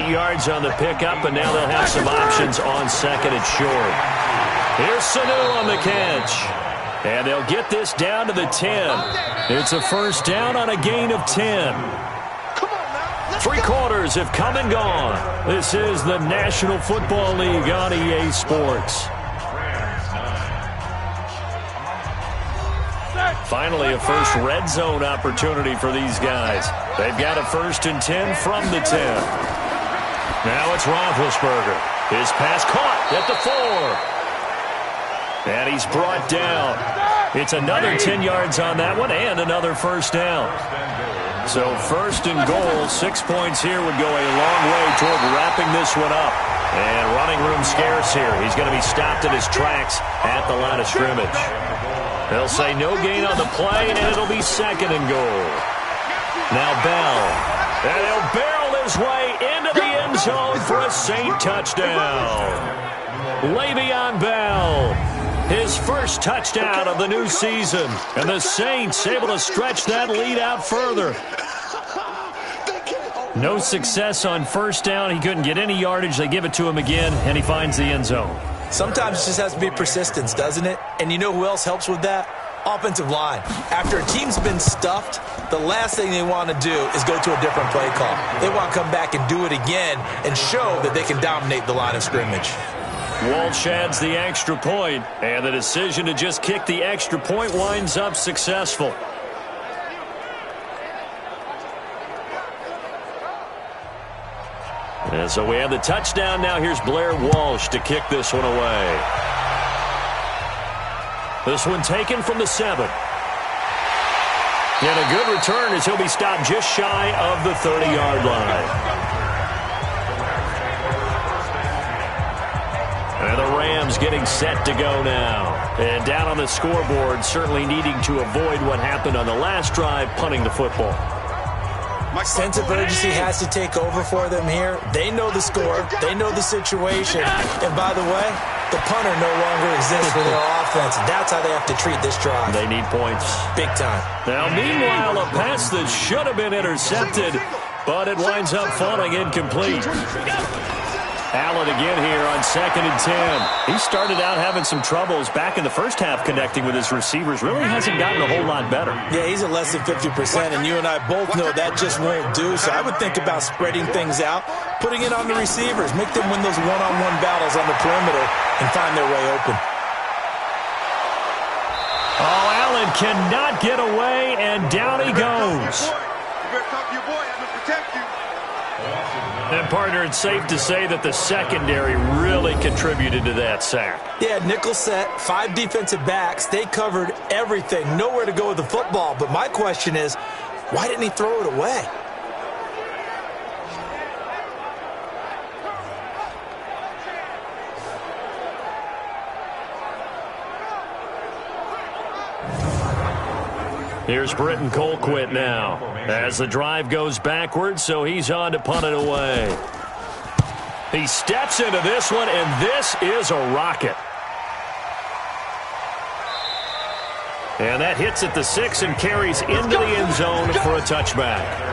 S2: 8 yards on the pickup, and now they'll have some options on second and short. Here's Sanu on the catch. And they'll get this down to the 10. It's a first down on a gain of 10. 3 quarters have come and gone. This is the National Football League on EA Sports. Finally, a first red zone opportunity for these guys. They've got a 1st and 10 from the 10. Now it's Roethlisberger. His pass caught at the 4. And he's brought down. It's another 10 yards on that one and another first down. So 1st and goal, 6 points here would go a long way toward wrapping this one up. And running room scarce here. He's going to be stopped in his tracks at the line of scrimmage. They'll say no gain on the play, and it'll be 2nd and goal. Now Bell. And he'll barrel his way into the end zone for a Saint touchdown. Le'Veon Bell. His first touchdown of the new season. And the Saints able to stretch that lead out further. No success on first down. He couldn't get any yardage. They give it to him again, and he finds the end zone.
S3: Sometimes it just has to be persistence, doesn't it? And you know who else helps with that? Offensive line. After a team's been stuffed, the last thing they want to do is go to a different play call. They want to come back and do it again and show that they can dominate the line of scrimmage.
S2: Walsh adds the extra point, and the decision to just kick the extra point winds up successful. And so we have the touchdown. Now here's Blair Walsh to kick this one away. This one taken from the 7. And a good return as he'll be stopped just shy of the 30-yard line. And the Rams getting set to go now. And down on the scoreboard, certainly needing to avoid what happened on the last drive, punting the football.
S3: Sense of urgency has to take over for them here. They know the score. They know the situation. And by the way, the punter no longer exists for their offense. That's how they have to treat this drive.
S2: They need points.
S3: Big time.
S2: Now, meanwhile, a pass that should have been intercepted, but it winds up falling incomplete. Allen again here on 2nd and 10. He started out having some troubles back in the first half connecting with his receivers. Really hasn't gotten a whole lot better.
S3: Yeah, he's at less than 50%, and you and I both know that just won't do. So I would think about spreading things out, putting it on the receivers, make them win those one-on-one battles on the perimeter and find their way open.
S2: Oh, Allen cannot get away, and down he goes.
S4: You better talk to your boy. I'm going to protect you.
S2: And, partner, it's safe to say that the secondary really contributed to that sack.
S3: Yeah, nickel set, 5 defensive backs. They covered everything. Nowhere to go with the football. But my question is, why didn't he throw it away?
S2: Here's Britton Colquitt now as the drive goes backwards, so he's on to punt it away. He steps into this one, and this is a rocket. And that hits at the 6 and carries into the end zone for a touchback.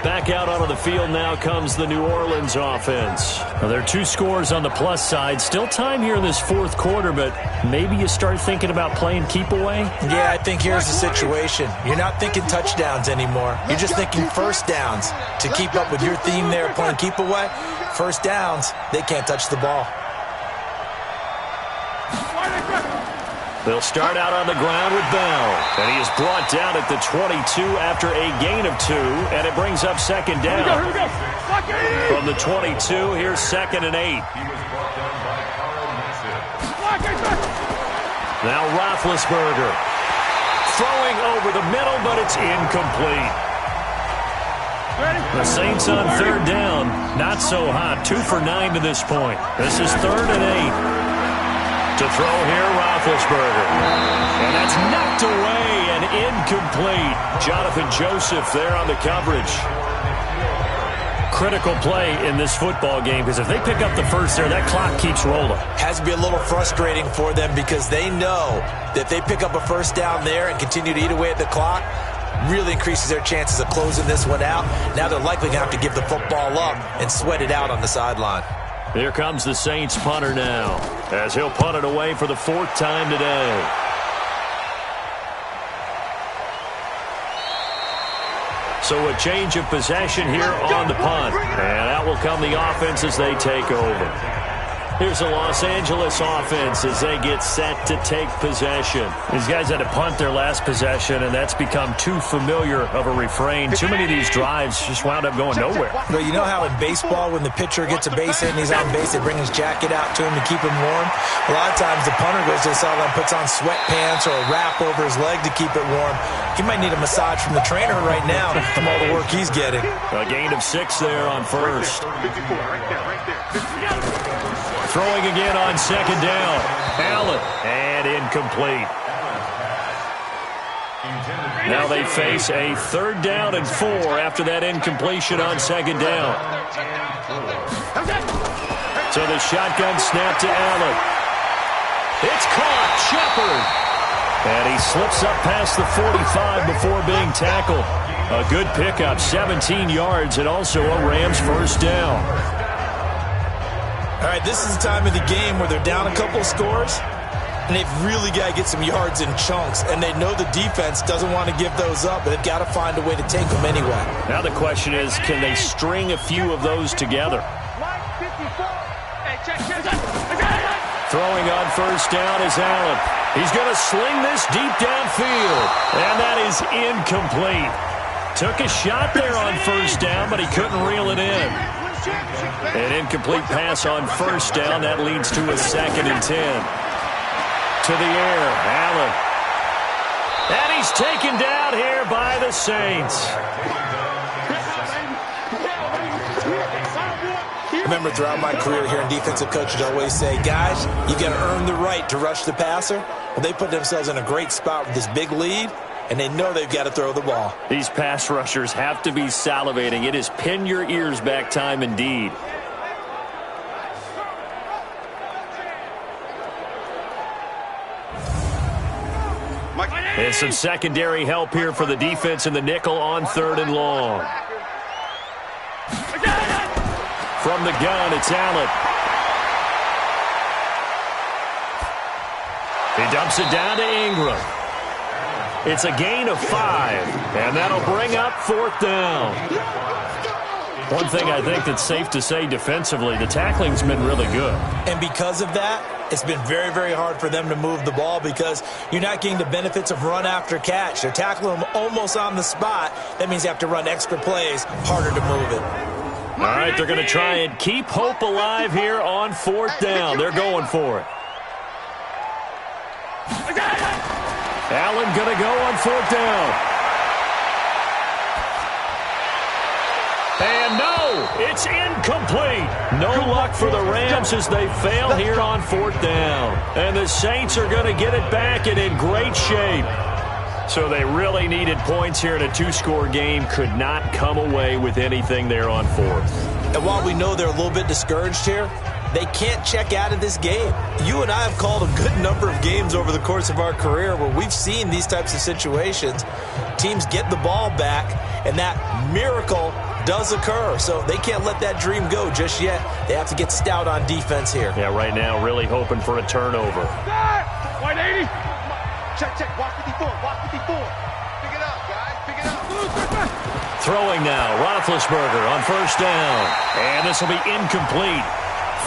S2: Back out onto the field now comes the New Orleans offense. Well, there are 2 scores on the plus side. Still time here in this 4th quarter, but maybe you start thinking about playing keep away?
S3: Yeah, I think here's the situation. You're not thinking touchdowns anymore. You're just thinking first downs. To keep up with your theme there, playing keep away, first downs, they can't touch the ball.
S2: They'll start out on the ground with Bell. And he is brought down at the 22 after a gain of 2. And it brings up 2nd down.
S4: Here we go.
S2: From the 22, here's 2nd and 8. Now Roethlisberger. Throwing over the middle, but it's incomplete. The Saints on 3rd down. Not so hot. 2 for 9 to this point. This is 3rd and 8. To throw here, Roethlisberger. And that's knocked away and incomplete. Jonathan Joseph there on the coverage. Critical play in this football game because if they pick up the first there, that clock keeps rolling.
S3: Has to be a little frustrating for them because they know that if they pick up a first down there and continue to eat away at the clock, really increases their chances of closing this one out. Now they're likely going to have to give the football up and sweat it out on the sideline.
S2: Here comes the Saints punter now, as he'll punt it away for the 4th time today. So a change of possession here on the punt. And out will come the offense as they take over. Here's the Los Angeles offense as they get set to take possession.
S1: These guys had to punt their last possession, and that's become too familiar of a refrain. Too many of these drives just wound up going nowhere.
S3: Well, you know how in baseball, when the pitcher gets a base hit and he's on base, they bring his jacket out to him to keep him warm? A lot of times the punter goes to the sideline, puts on sweatpants or a wrap over his leg to keep it warm. He might need a massage from the trainer right now from all the work he's getting.
S2: A gain of 6 there on first. Throwing again on 2nd down. Allen, and incomplete. Now they face a 3rd down and 4 after that incompletion on 2nd down. So the shotgun snap to Allen. It's caught. Shepard. And he slips up past the 45 before being tackled. A good pickup, 17 yards, and also a Rams 1st down.
S3: All right, this is the time of the game where they're down a couple of scores, and they've really got to get some yards in chunks, and they know the defense doesn't want to give those up, but they've got to find a way to take them anyway.
S2: Now the question is, can they string a few of those together? Throwing on 1st down is Allen. He's going to sling this deep downfield, and that is incomplete. Took a shot there on 1st down, but he couldn't reel it in. An incomplete pass on 1st down. That leads to a 2nd and 10. To the air, Allen. And he's taken down here by the Saints.
S3: Remember, throughout my career here in defensive coaches always say, guys, you got to earn the right to rush the passer. Well, they put themselves in a great spot with this big lead, and they know they've got to throw the ball.
S2: These pass rushers have to be salivating. It is pin your ears back time indeed. And some secondary help here for the defense in the nickel on 3rd and long. From the gun, it's Allen. He dumps it down to Ingram. It's a gain of 5, and that'll bring up 4th down. One thing I think that's safe to say defensively, the tackling's been really good.
S3: And because of that, it's been very, very hard for them to move the ball because you're not getting the benefits of run after catch. They're tackling them almost on the spot. That means they have to run extra plays, harder to move it.
S2: All right, they're going to try and keep hope alive here on 4th down. They're going for it. Allen going to go on 4th down. And no, it's incomplete. No luck for the Rams as they fail here on 4th down. And the Saints are going to get it back and in great shape. So they really needed points here in a 2-score game. Could not come away with anything there on 4th.
S3: And while we know they're a little bit discouraged here, they can't check out of this game. You and I have called a good number of games over the course of our career where we've seen these types of situations. Teams get the ball back, and that miracle does occur. So they can't let that dream go just yet. They have to get stout on defense here.
S2: Yeah, right now really hoping for a turnover.
S4: 180. Check, check. Watch 54. Watch 54. Pick it up, guys. Pick it up.
S2: Throwing now, Roethlisberger on 1st down. And this will be incomplete.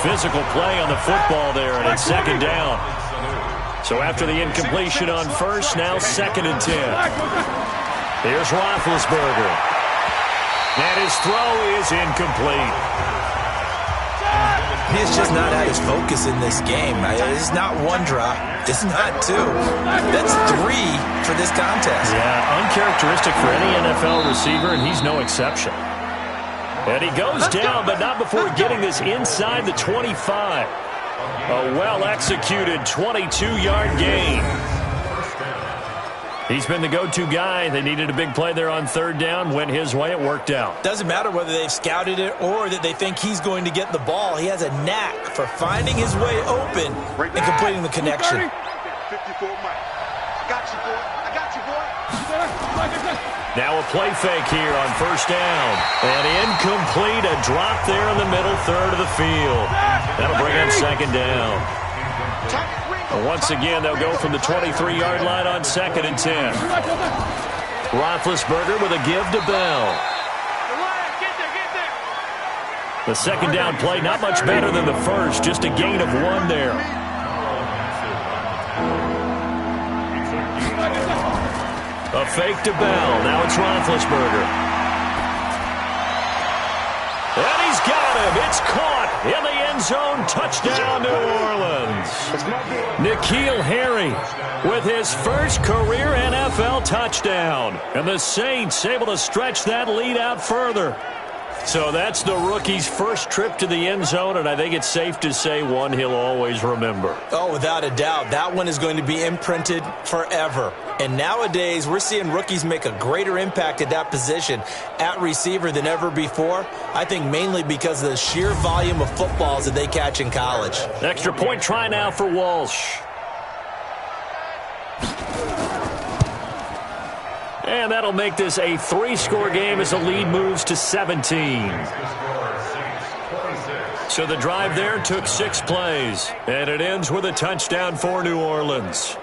S2: Physical play on the football there, and it's 2nd down. So after the incompletion on 1st, now 2nd and 10. Here's Roethlisberger. And his throw is incomplete.
S3: He's just not at his focus in this game. This is not one drop. This is not 2. That's 3 for this contest.
S2: Yeah, uncharacteristic for any NFL receiver, and he's no exception. And he goes down, but not before getting this inside the 25. A well-executed 22-yard gain. He's been the go-to guy. They needed a big play there on 3rd down. Went his way. It worked out.
S3: Doesn't matter whether they've scouted it or that they think he's going to get the ball. He has a knack for finding his way open and completing the connection.
S4: 54, Mike. I got you, boy. I got you, boy.
S2: Now a play fake here on first down. And incomplete, a drop there in the middle third of the field. That'll bring up second down. And once again, they'll go from the 23-yard line on 2nd and 10. Roethlisberger with a give to Bell. The second down play, not much better than the first, just a gain of 1 there. A fake to Bell. Now it's Roethlisberger. And he's got him. It's caught in the end zone. Touchdown, New Orleans. N'Keal Harry with his first career NFL touchdown. And the Saints able to stretch that lead out further. So that's the rookie's first trip to the end zone, and I think it's safe to say one he'll always remember.
S3: Oh, without a doubt. That one is going to be imprinted forever. And nowadays, we're seeing rookies make a greater impact at that position at receiver than ever before. I think mainly because of the sheer volume of footballs that they catch in college.
S2: Extra point try now for Walsh. And that'll make this a 3-score game as the lead moves to 17. So the drive there took 6 plays, and it ends with a touchdown for New Orleans.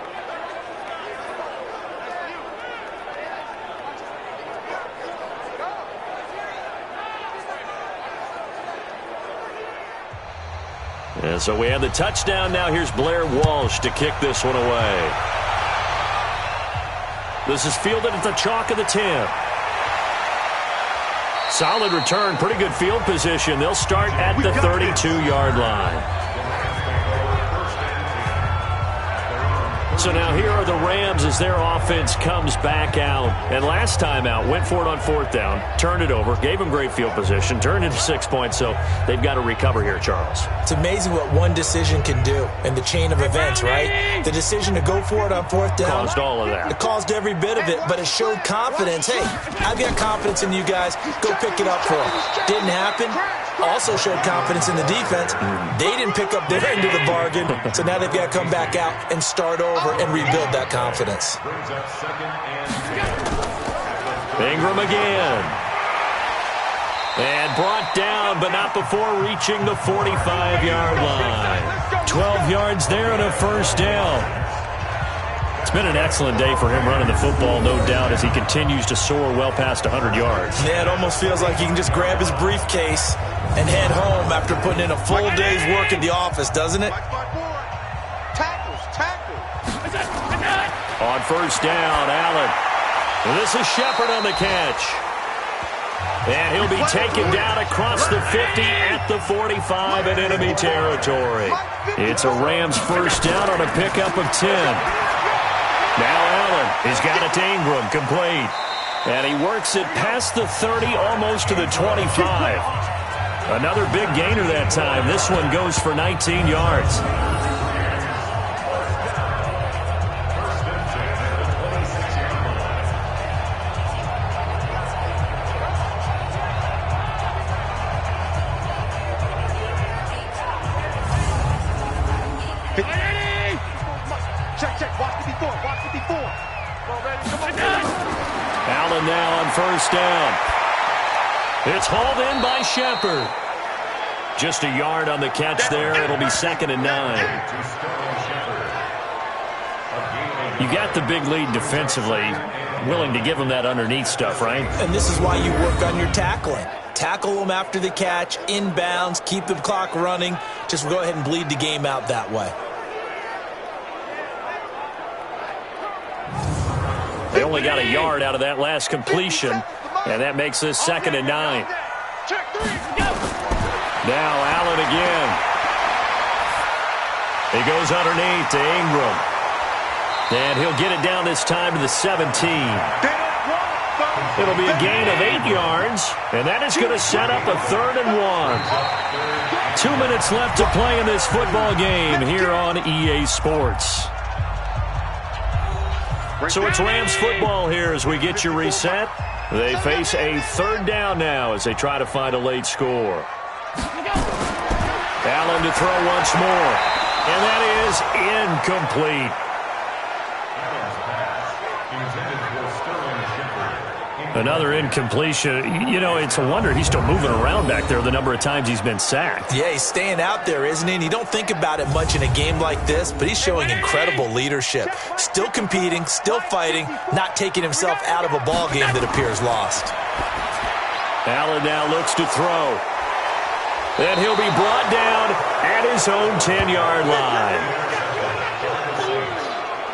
S2: And so we have the touchdown. Now here's Blair Walsh to kick this one away. This is fielded at the chalk of the 10. Solid return, pretty good field position. They'll start at the 32-yard line. So now here are the Rams as their offense comes back out. And last time out, went for it on 4th down, turned it over, gave them great field position, turned it to 6 points, so they've got to recover here, Charles.
S3: It's amazing what one decision can do in the chain of events, right? The decision to go for it on 4th down.
S2: Caused all of that.
S3: It caused every bit of it, but it showed confidence. Hey, I've got confidence in you guys. Go pick it up for them. Didn't happen. Also showed confidence in the defense. They didn't pick up their end of the bargain, so now they've got to come back out and start over and rebuild that confidence.
S2: Ingram again. And brought down, but not before reaching the 45-yard line. 12 yards there and a first down. It's been an excellent day for him running the football, no doubt, as he continues to soar well past 100 yards.
S3: Yeah, it almost feels like he can just grab his briefcase and head home after putting in a full day's work at the office, doesn't it?
S2: On first down, Allen. This is Shepard on the catch. And he'll be taken down across the 50 at the 45 in enemy territory. It's a Rams first down on a pickup of 10. Now Allen, he's got it to Ingram, complete. And he works it past the 30, almost to the 25. Another big gainer that time. This one goes for 19 yards. Allen now on first down. It's hauled in by Shepard. Just a yard on the catch there. It'll be 2nd and 9. You got the big lead defensively. Willing to give them that underneath stuff, right?
S3: And this is why you work on your tackling. Tackle them after the catch, inbounds, keep the clock running. Just go ahead and bleed the game out that way.
S2: They only got a yard out of that last completion, and that makes this 2nd and 9. Now Allen again. He goes underneath to Ingram. And he'll get it down this time to the 17. It'll be a gain of 8 yards, and that is going to set up a 3rd and 1. 2 minutes left to play in this football game here on EA Sports. So it's Rams football here as we get you reset. They face a 3rd down now as they try to find a late score. Allen to throw once more. And that is incomplete. Another incompletion. You know, it's a wonder he's still moving around back there the number of times he's been sacked.
S3: Yeah, he's staying out there, isn't he? And you don't think about it much in a game like this, but he's showing incredible leadership. Still competing, still fighting, not taking himself out of a ball game that appears lost.
S2: Allen now looks to throw. And he'll be brought down at his own 10-yard line.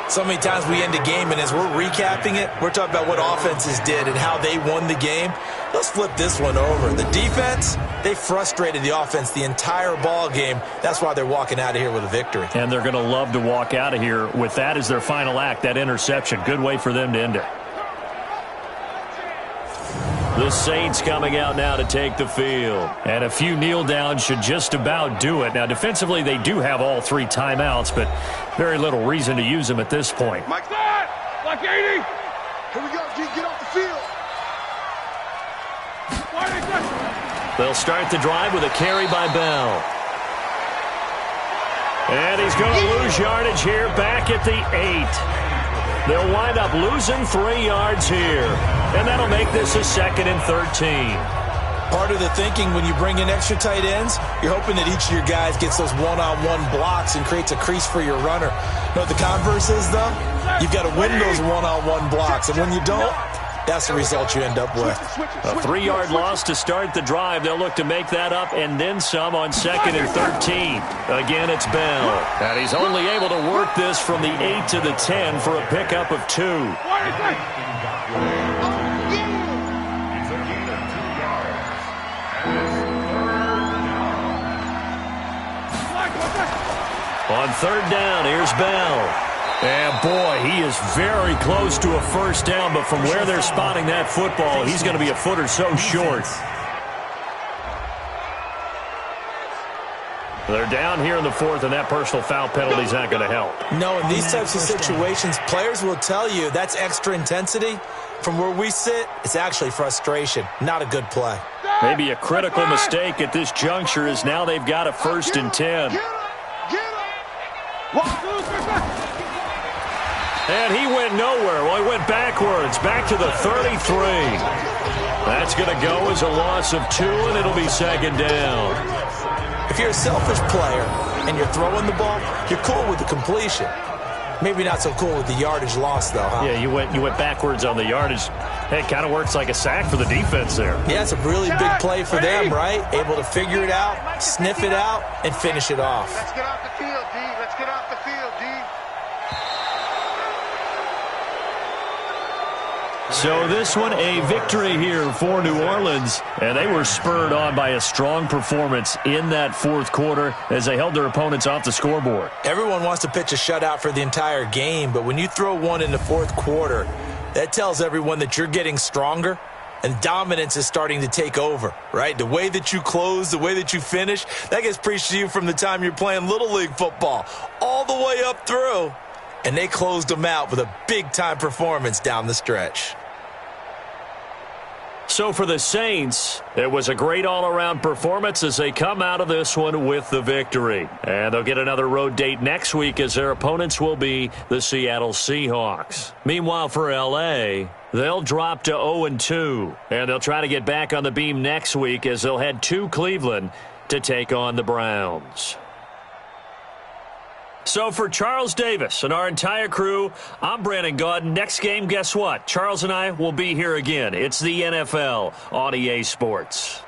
S3: So many times we end a game, and as we're recapping it, we're talking about what offenses did and how they won the game. Let's flip this one over. The defense, they frustrated the offense the entire ball game. That's why they're walking out of here with a victory.
S2: And they're going to love to walk out of here with that as their final act, that interception. Good way for them to end it. The Saints coming out now to take the field. And a few kneel downs should just about do it. Now, defensively, they do have all 3 timeouts, but very little reason to use them at this point.
S4: Mike, like 80. Here we go, G. Get off the field.
S2: They'll start the drive with a carry by Bell. And he's going to lose yardage here back at the 8. They'll wind up losing 3 yards here. And that'll make this a 2nd and 13.
S3: Part of the thinking when you bring in extra tight ends, you're hoping that each of your guys gets those one-on-one blocks and creates a crease for your runner. You know what the converse is, though? You've got to win those one-on-one blocks. And when you don't, that's the result you end up with.
S2: A 3-yard loss to start the drive. They'll look to make that up and then some on 2nd and 13. Again, it's Bell. And he's only able to work this from the 8 to the 10 for a pickup of 2. On 3rd down, here's Bell. And, boy, he is very close to a first down, but from where they're spotting that football, he's going to be a foot or so short. They're down here in the 4th, and that personal foul penalty is not going to help.
S3: No, in these types of situations, players will tell you that's extra intensity. From where we sit, it's actually frustration, not a good play.
S2: Maybe a critical mistake at this juncture is now they've got a 1st and 10. And he went nowhere. Well, he went backwards, back to the 33. That's going to go as a loss of 2, and it'll be 2nd down.
S3: If you're a selfish player and you're throwing the ball, you're cool with the completion. Maybe not so cool with the yardage loss, though, huh?
S2: Yeah, you went backwards on the yardage. Hey, it kind of works like a sack for the defense there.
S3: Yeah, it's a really big play for them, right? Able to figure it out, sniff it out, and finish it off.
S4: Let's get off the field, D. Let's get off the field, D.
S2: So this one, a victory here for New Orleans. And they were spurred on by a strong performance in that 4th quarter as they held their opponents off the scoreboard.
S3: Everyone wants to pitch a shutout for the entire game, but when you throw one in the 4th quarter, that tells everyone that you're getting stronger and dominance is starting to take over, right? The way that you close, the way that you finish, that gets preached to you from the time you're playing Little League football all the way up through. And they closed them out with a big-time performance down the stretch.
S2: So for the Saints, it was a great all-around performance as they come out of this one with the victory. And they'll get another road date next week as their opponents will be the Seattle Seahawks. Meanwhile, for L.A., they'll drop to 0-2. And they'll try to get back on the beam next week as they'll head to Cleveland to take on the Browns. So for Charles Davis and our entire crew, I'm Brandon Gaudin. Next game, guess what? Charles and I will be here again. It's the NFL on EA Sports.